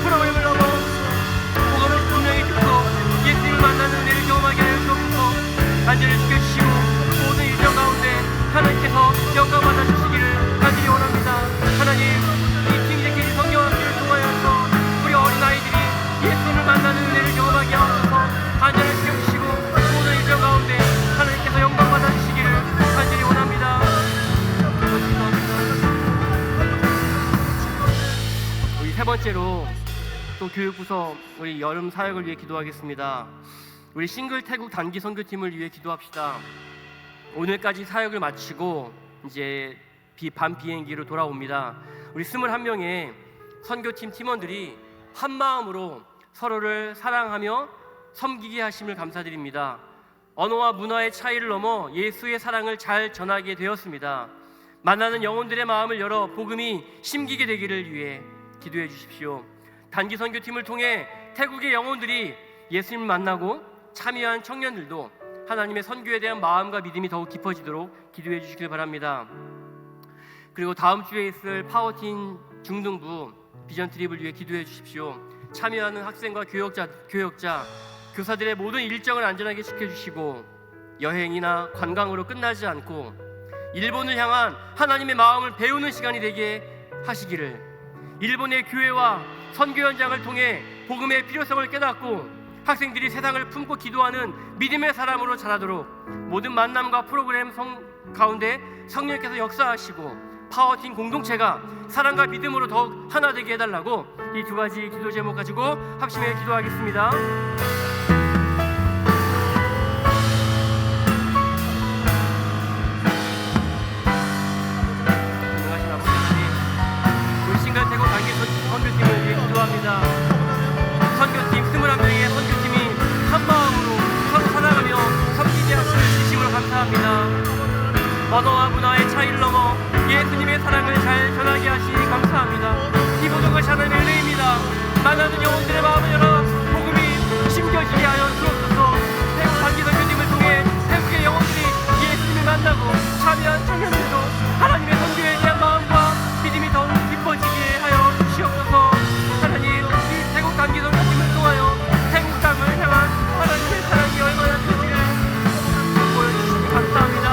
프로그램을 넘어 번째로 또 교육부서 우리 여름 사역을 위해 기도하겠습니다. 우리 싱글 태국 단기 선교팀을 위해 기도합시다. 오늘까지 사역을 마치고 이제 밤 비행기로 돌아옵니다. 우리 21명의 선교팀 팀원들이 한 마음으로 서로를 사랑하며 섬기게 하심을 감사드립니다. 언어와 문화의 차이를 넘어 예수의 사랑을 잘 전하게 되었습니다. 만나는 영혼들의 마음을 열어 복음이 심기게 되기를 위해 기도해 주십시오. 단기 선교팀을 통해 태국의 영혼들이 예수님을 만나고 참여한 청년들도 하나님의 선교에 대한 마음과 믿음이 더욱 깊어지도록 기도해 주시길 바랍니다. 그리고 다음 주에 있을 파워팀 중등부 비전 트립을 위해 기도해 주십시오. 참여하는 학생과 교역자, 교사들의 모든 일정을 안전하게 지켜주시고 여행이나 관광으로 끝나지 않고 일본을 향한 하나님의 마음을 배우는 시간이 되게 하시기를, 일본의 교회와 선교 현장을 통해 복음의 필요성을 깨닫고 학생들이 세상을 품고 기도하는 믿음의 사람으로 자라도록 모든 만남과 프로그램 가운데 성령께서 역사하시고 파워팀 공동체가 사랑과 믿음으로 더욱 하나 되게 해달라고 이 두 가지 기도 제목 가지고 합심해 기도하겠습니다. 동행하신 아버지 하나님, 우리 싱글 태국 단기 선교팀을 위해 기도합니다. 선교팀 21명의 선교팀이 한 마음으로 서로 사랑하며 섬기게 하시는 진심으로 감사합니다. 언어와 문화의 차이를 넘어 예수님의 사랑을 잘 전하게 하시니 감사합니다. 이 모든 것이 하나님의 은혜입니다. 만나는 영혼들의 마음을 열어 복음이 심겨지게 하여 주옵소서. 태국 단기 선교팀을 통해 태국의 영혼들이 예수님을 만나고 참여한 청년들도 하나님의 선교에 대한 마음과 믿음이 더욱 깊어지게 하여 주시옵소서. 하나님, 이 태국 단기 선교팀을 통하여 태국 땅을 향한 하나님의 사랑이 얼마나 큰지를 보여주시니 감사합니다.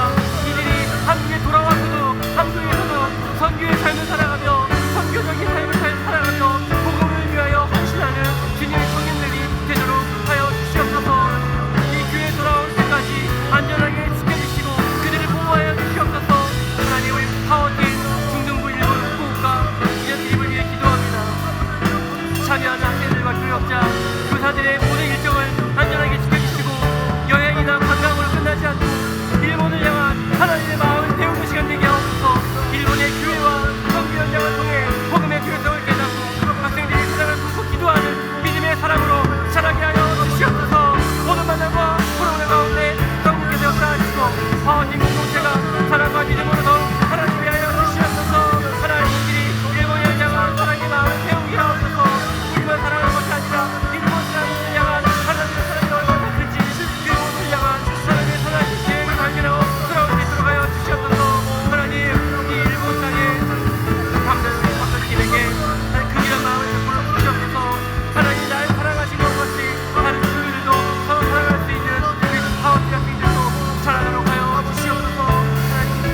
한국에 돌아와서도 한국에서도 선교의 삶을 살아가며 선교적인 삶을 살아가며 복음을 위하여 헌신하는 주님의 청년들이 되도록 하여 주시옵소서. 이 교회에 돌아올 때까지 안전하게 지켜주시고 그들을 보호하여 주시옵소서. 하나님, 우리 파워팀 중등부 일본 후쿠오카 비전 트립을 위해 기도합니다. 참여하는 학생들과 교역자, 교사들의 모든 일정을 안전하게 지켜주시고 여행이나 관광으로 끝나지 않고 일본을 향한 하나님의 마음을 배우는 시간 되게 하옵소서. 일본의 교회와 선교 현장을 통해 복음의 필요성을 깨닫고 학생들이 세상을 품고 기도하는 믿음의 사랑으로 자라게 하여 주시옵소서. 모든 만남과 프로그램 가운데 성령께서 역사하시고 파워팀 공동체가 사랑과 믿음으로 더욱 하나님 위하여 주시옵소서. 하나님들이 일본 현장을 사랑의 마음을 배우게 하옵소서. 우리만 사랑하는 것이 아니라 일본 사람을 향한 하나님의 사랑이 얼마나 큰지 일본을 향한 하나님의 선하신 계획을 발견하고 돌아올 수 있도록 하여 주시옵소서. 하나님, 이 일본 땅에 감사를 박사님에게 극이란 마음을 베풀어 주시옵소서. 하나님, 나를 사랑하신 것 같이 다른 친구들도 서로 사랑할 수 있는 우리 파워팀 학생들도 자라도록 하여 주시옵소서. 하나님, 이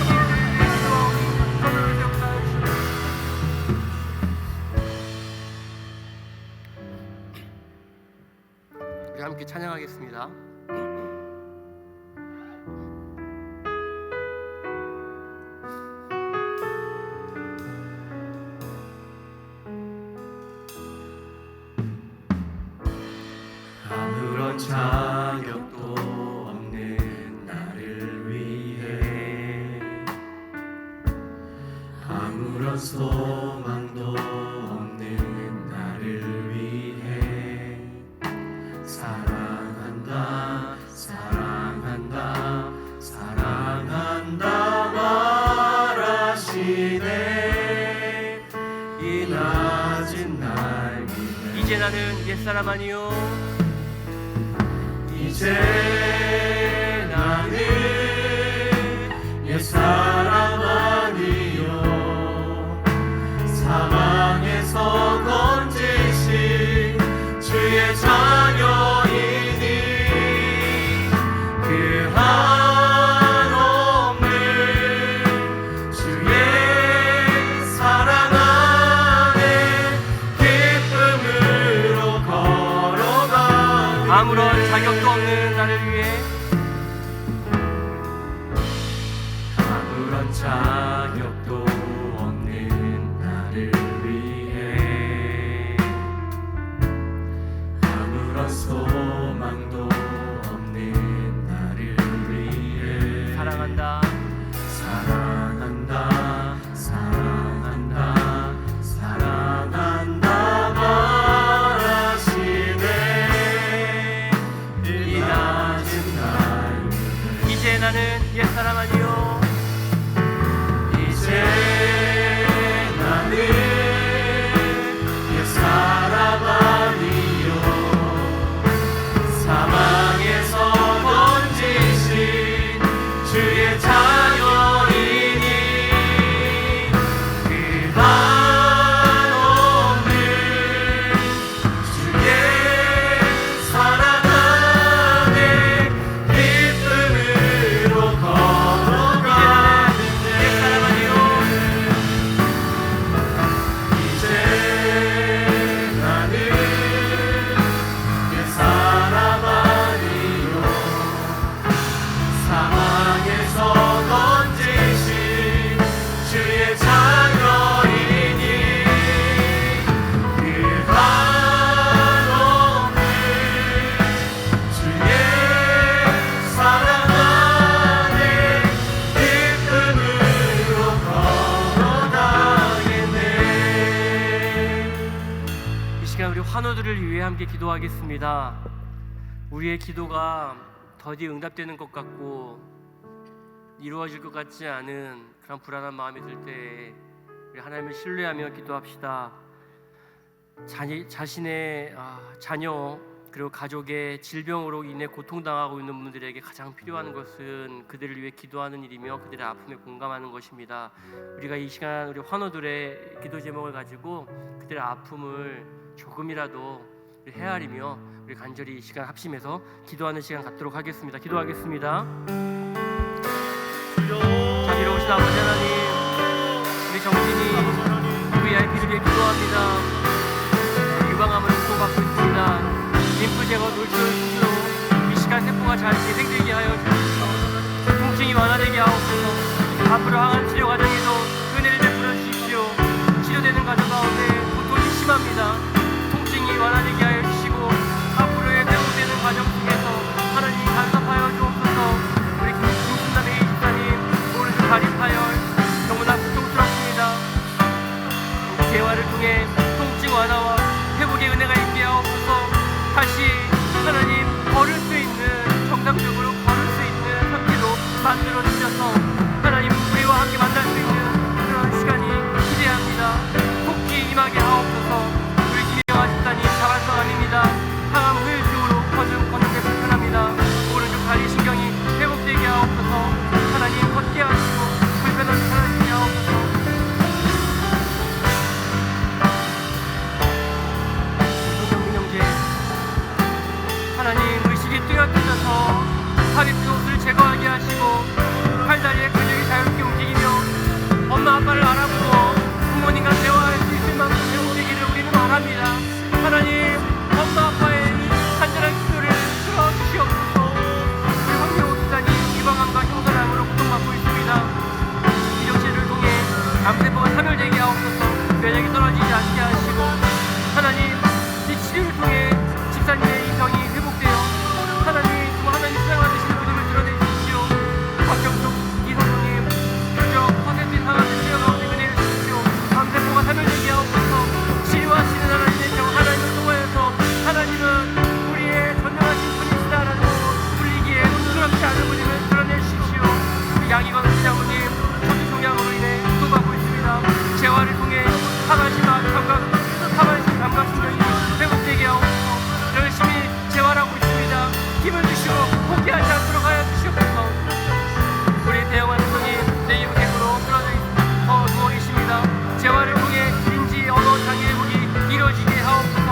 일들을 위해 기도하오니 성령께서 역사하여 주시옵소서. 우리 함께 찬양하겠습니다. 아무런 자격도 없는 나를 위해, 아무런 소망도 없는 나를 위해 사랑한다, 사랑한다, 사랑한다 말하시네. 이 낮은 날 위해 이제 나는 옛사람 아니요 이제 나는 옛사람 아니요 사망에서 건지신 주의 자녀이니 그 한없는 주의 사랑 안에 기쁨으로 걸어가는 아무런 자격도 없는 나를 위해 아무런 자격도 없는 나를 위해 주의 자녀이니 그 한없는 주의 사랑 안에 기쁨으로 걸어가겠네. 이 시간 우리 환우들을 위해 함께 기도하겠습니다. 우리의 기도가 더디 응답되는 것 같고 이루어질 것 같지 않은 그런 불안한 마음이 들 때에 우리 하나님을 신뢰하며 기도합시다. 자신의 자녀 그리고 가족의 질병으로 인해 고통당하고 있는 분들에게 가장 필요한 것은 그들을 위해 기도하는 일이며 그들의 아픔에 공감하는 것입니다. 우리가 이 시간 우리 환우들의 기도 제목을 가지고 그들의 아픔을 조금이라도 헤아리며 우리 간절히 이 시간 합심해서 기도하는 시간 갖도록 하겠습니다. 기도하겠습니다. 자비로우신 아버지 하나님, 우리 정진이 VIP를 위해 기도합니다. 유방암을 고통받고 있습니다. 림프 제거 돌출 수로 이 시간 세포가 잘 재생되게 하여 주옵소서. 통증이 완화되게 하옵소서. 앞으로 항암 치료 과정에서 은혜를 베풀어 주십시오. 치료되는 과정 가운데 고통이 심합니다. 통증이 완화되게 하여 주시고 앞으로의 회복되는 과정 속에서 하나님 간섭하여 주옵소서. 우리 김순남의 집사님 오른쪽 다리 파열 너무나 고통스럽습니다. 재활을 통해 통증 완화와 회복의 은혜가 있게 하옵소서. 다시 하나님 걸을 수 있는 정상적으로 걸을 수 있는 상태로 만들어 주셔서 하나님 우리와 함께 만날 수 있는 그런 시간이 기대합니다. 속히 임하게 하옵소서. 우리 김혜화 집사님 자반성암입니다. 항암 후유증으로 걷는 게 불편합니다. 오른쪽 다리 신경이 회복되게 하옵소서. 하나님 걷게 하시고 불편함을 사라지게 하옵소서. 손정민 형제 하나님 의식이 뚜렷해져서 팔이 뼈를 제거하게 하시고 팔다리의 근육이 자유롭게 움직이며 엄마 아빠를 알아보고 부모님과 대화할 수 있을 만큼 회복되기를 우리는 바랍니다. 하나님 엄마 아빠의 이 간절한 기도를 들어주시옵소서. 우리 황명호 기사님 유방암과 흉터암으로 고통받고 있습니다. 이정치를 통해 암세포가 사멸되게 하옵소서. 면역이 떨어지지 않게 하시고 하나님 이 치료를 통해 집사님의 이 병이 회복되어 하나님 사랑하시는 분임을 드러내주십시오. 박경숙 이성님 그저 퍼센트 상황을 치료하고 은혜를 주십시오. 암세포가 사멸되게 하옵소서. 치유하시는 하나님의 정 하나님을 통하여서 하나님은 우리의 전능하신 분이시다라는 불리기에 부끄럽지 않은 분임을 드러내주십시오. 우리 양희광 장모님 전투종양으로 인해 고통받고 있습니다. 재활을 통해 하반신 감각신경이 회복되게 하옵소서. 열심히 재활하고 있습니다. 힘을 주시고 포기하지 않도록 하여 주시옵소서. 우리 대형한 성이 내이부객으로 누워 계십니다. 재활을 통해 인지 언어 장애 회복이 이루어지게 하옵소서.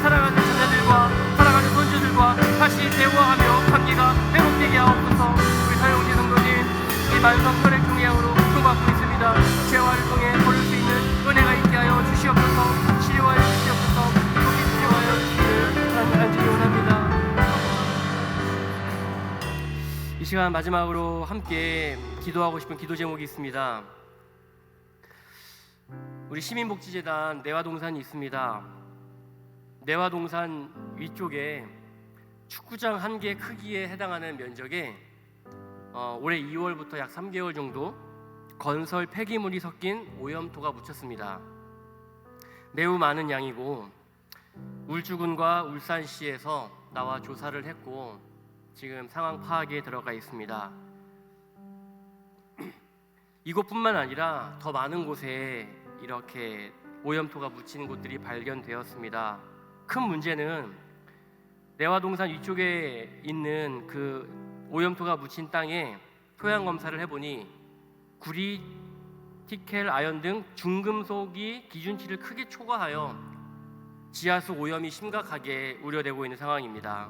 사랑하는 자녀들과 사랑하는 손주들과 다시 대화하며 관계가 회복되게 하옵소서. 우리 사용지 성도님 이 만성 혈액 종양으로 고통받고 있습니다. 재활을 통해 걸을 수 있는 은혜가 있게 하여 주시옵소서. 치료하여 주시옵소서. 속히 치료하여 주시기를 하나님 간절히 원합니다. 이 시간 마지막으로 함께 기도하고 싶은 기도 제목이 있습니다. 우리 시민복지재단 내화동산이 있습니다. 내화동산 위쪽에 축구장 1개 크기에 해당하는 면적에 올해 2월부터 약 3개월 정도 건설 폐기물이 섞인 오염토가 묻혔습니다. 매우 많은 양이고 울주군과 울산시에서 나와 조사를 했고 지금 상황 파악에 들어가 있습니다. 이곳뿐만 아니라 더 많은 곳에 이렇게 오염토가 묻힌 곳들이 발견되었습니다. 큰 문제는 내화동산 위쪽에 있는 그 오염토가 묻힌 땅에 토양 검사를 해보니 구리, 티켈, 아연 등 중금속이 기준치를 크게 초과하여 지하수 오염이 심각하게 우려되고 있는 상황입니다.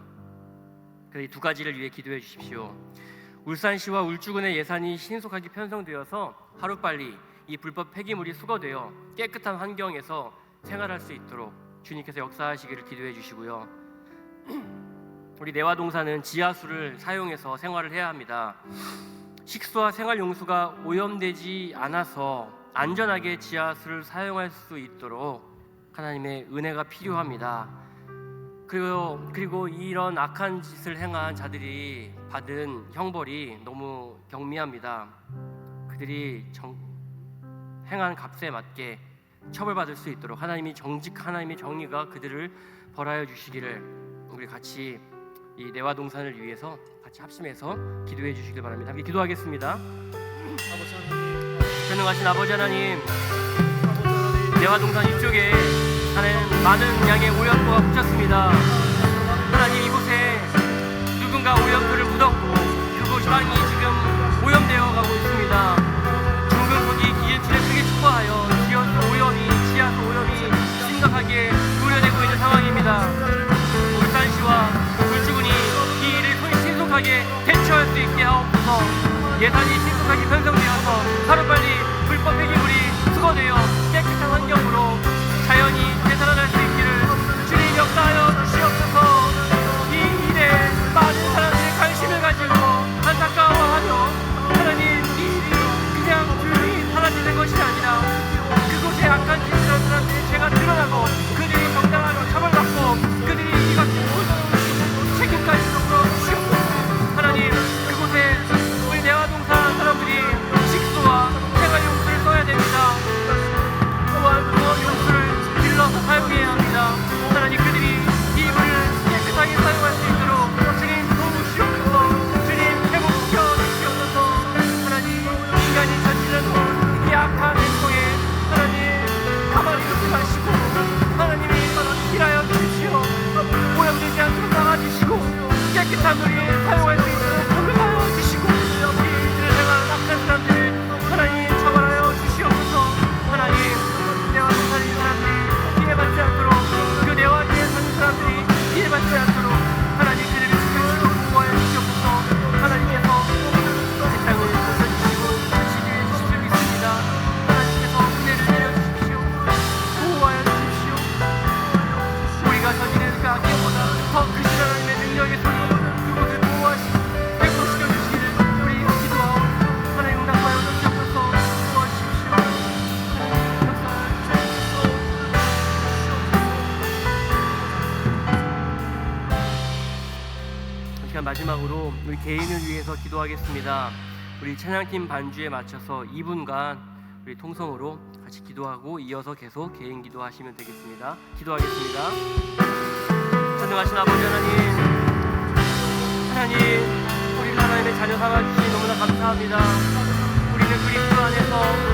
그래서 이 두 가지를 위해 기도해 주십시오. 울산시와 울주군의 예산이 신속하게 편성되어서 하루빨리 이 불법 폐기물이 수거되어 깨끗한 환경에서 생활할 수 있도록 주님께서 역사하시기를 기도해 주시고요. 우리 내화동산은 지하수를 사용해서 생활을 해야 합니다. 식수와 생활용수가 오염되지 않아서 안전하게 지하수를 사용할 수 있도록 하나님의 은혜가 필요합니다. 그리고 이런 악한 짓을 행한 자들이 받은 형벌이 너무 경미합니다. 그들이 행한 값에 맞게 처벌받을 수 있도록 하나님의 정의가 그들을 벌하여 주시기를 우리 같이 이 내와 동산을 위해서 같이 합심해서 기도해 주시길 바랍니다. 함께 기도하겠습니다. 전능하신 아버지 하나님, 내와 동산 이쪽에 하나님 많은 양의 오염도가 묻혔습니다. 하나님, 이곳에 누군가 오염도를 묻었고 그곳 땅이 지금 오염되어 가고 있습니다. 중금속이 기계체를 크게 촉발하여 지하수 오염이 심각하게 우려되고 있는 상황입니다. 울산시와 울주군이 이 일을 신속하게 대처할 수 있게 하옵소서. 예산이 신속하게 편성되어서 하루빨리 불법 폐기물이 수거되어 깨끗한 환경으로 자연이 되살아날 수 있기를 주님 역사하여 주시옵소서. 이 일에 많은 사람들이 관심을 가지고 안타까워하며 하나님, 이 일이 그냥 조용히 사라지는 것이 아니라 그곳에 악한 짓을 한 사람들의 죄가 드러나고 그들이 정당하게 처벌받고 그들이 이것을 책임까지 물어주시옵소서. 하나님, 그곳에 우리 내화동산 사람들이 식수와 생활용수를 써야 됩니다. 또한 용수를 길러서 사용해야 합니다. 하나님, 그들이 이 물을 깨끗하게 사용할 수 있도록 주님 도우시옵소서. 주님 회복시켜 주시옵소서. 하나님, 인간이 저지른 이 악한 행동에 하나님 가만히 두지 마시고 하나님이 일하여 주십시오. 오염되지 않도록 막아주시고 깨끗한 물이 사용할 수 있도록 공급하여 주시고 이들을 행하는 악한 사람들을 하나님 처벌하여 주시옵소서. 하나님, 내와 동산인 사람들이 피해받지 않도록 그 내와 뒤에 사는 사람들이 피해받지 않도록 하나님 그들을 지켜주시고 보호하여 주시옵소서. 하나님께서 세상을 고쳐주시고 지지해 주실 줄 믿습니다. 하나님께서 은혜를 내려주십시오. 보호하여 주십시오. 우리가 저지르는 그 악행보다 더 크신 하나님의 능력의 손이 그곳을 보호하시고 회복시켜 주시기를 우리 기도하오. 하나님 응답하여 주시옵소서. 도와주십시오. 시간 마지막으로 우리 개인을 위해서 기도하겠습니다. 우리 찬양팀 반주에 맞춰서 2분간 우리 통성으로 같이 기도하고 이어서 계속 개인 기도하시면 되겠습니다. 기도하겠습니다. 전능하신 아버지 하나님, 우리 하나님의 자녀 삼아주시니 너무나 감사합니다. 우리는 그리스도 안에서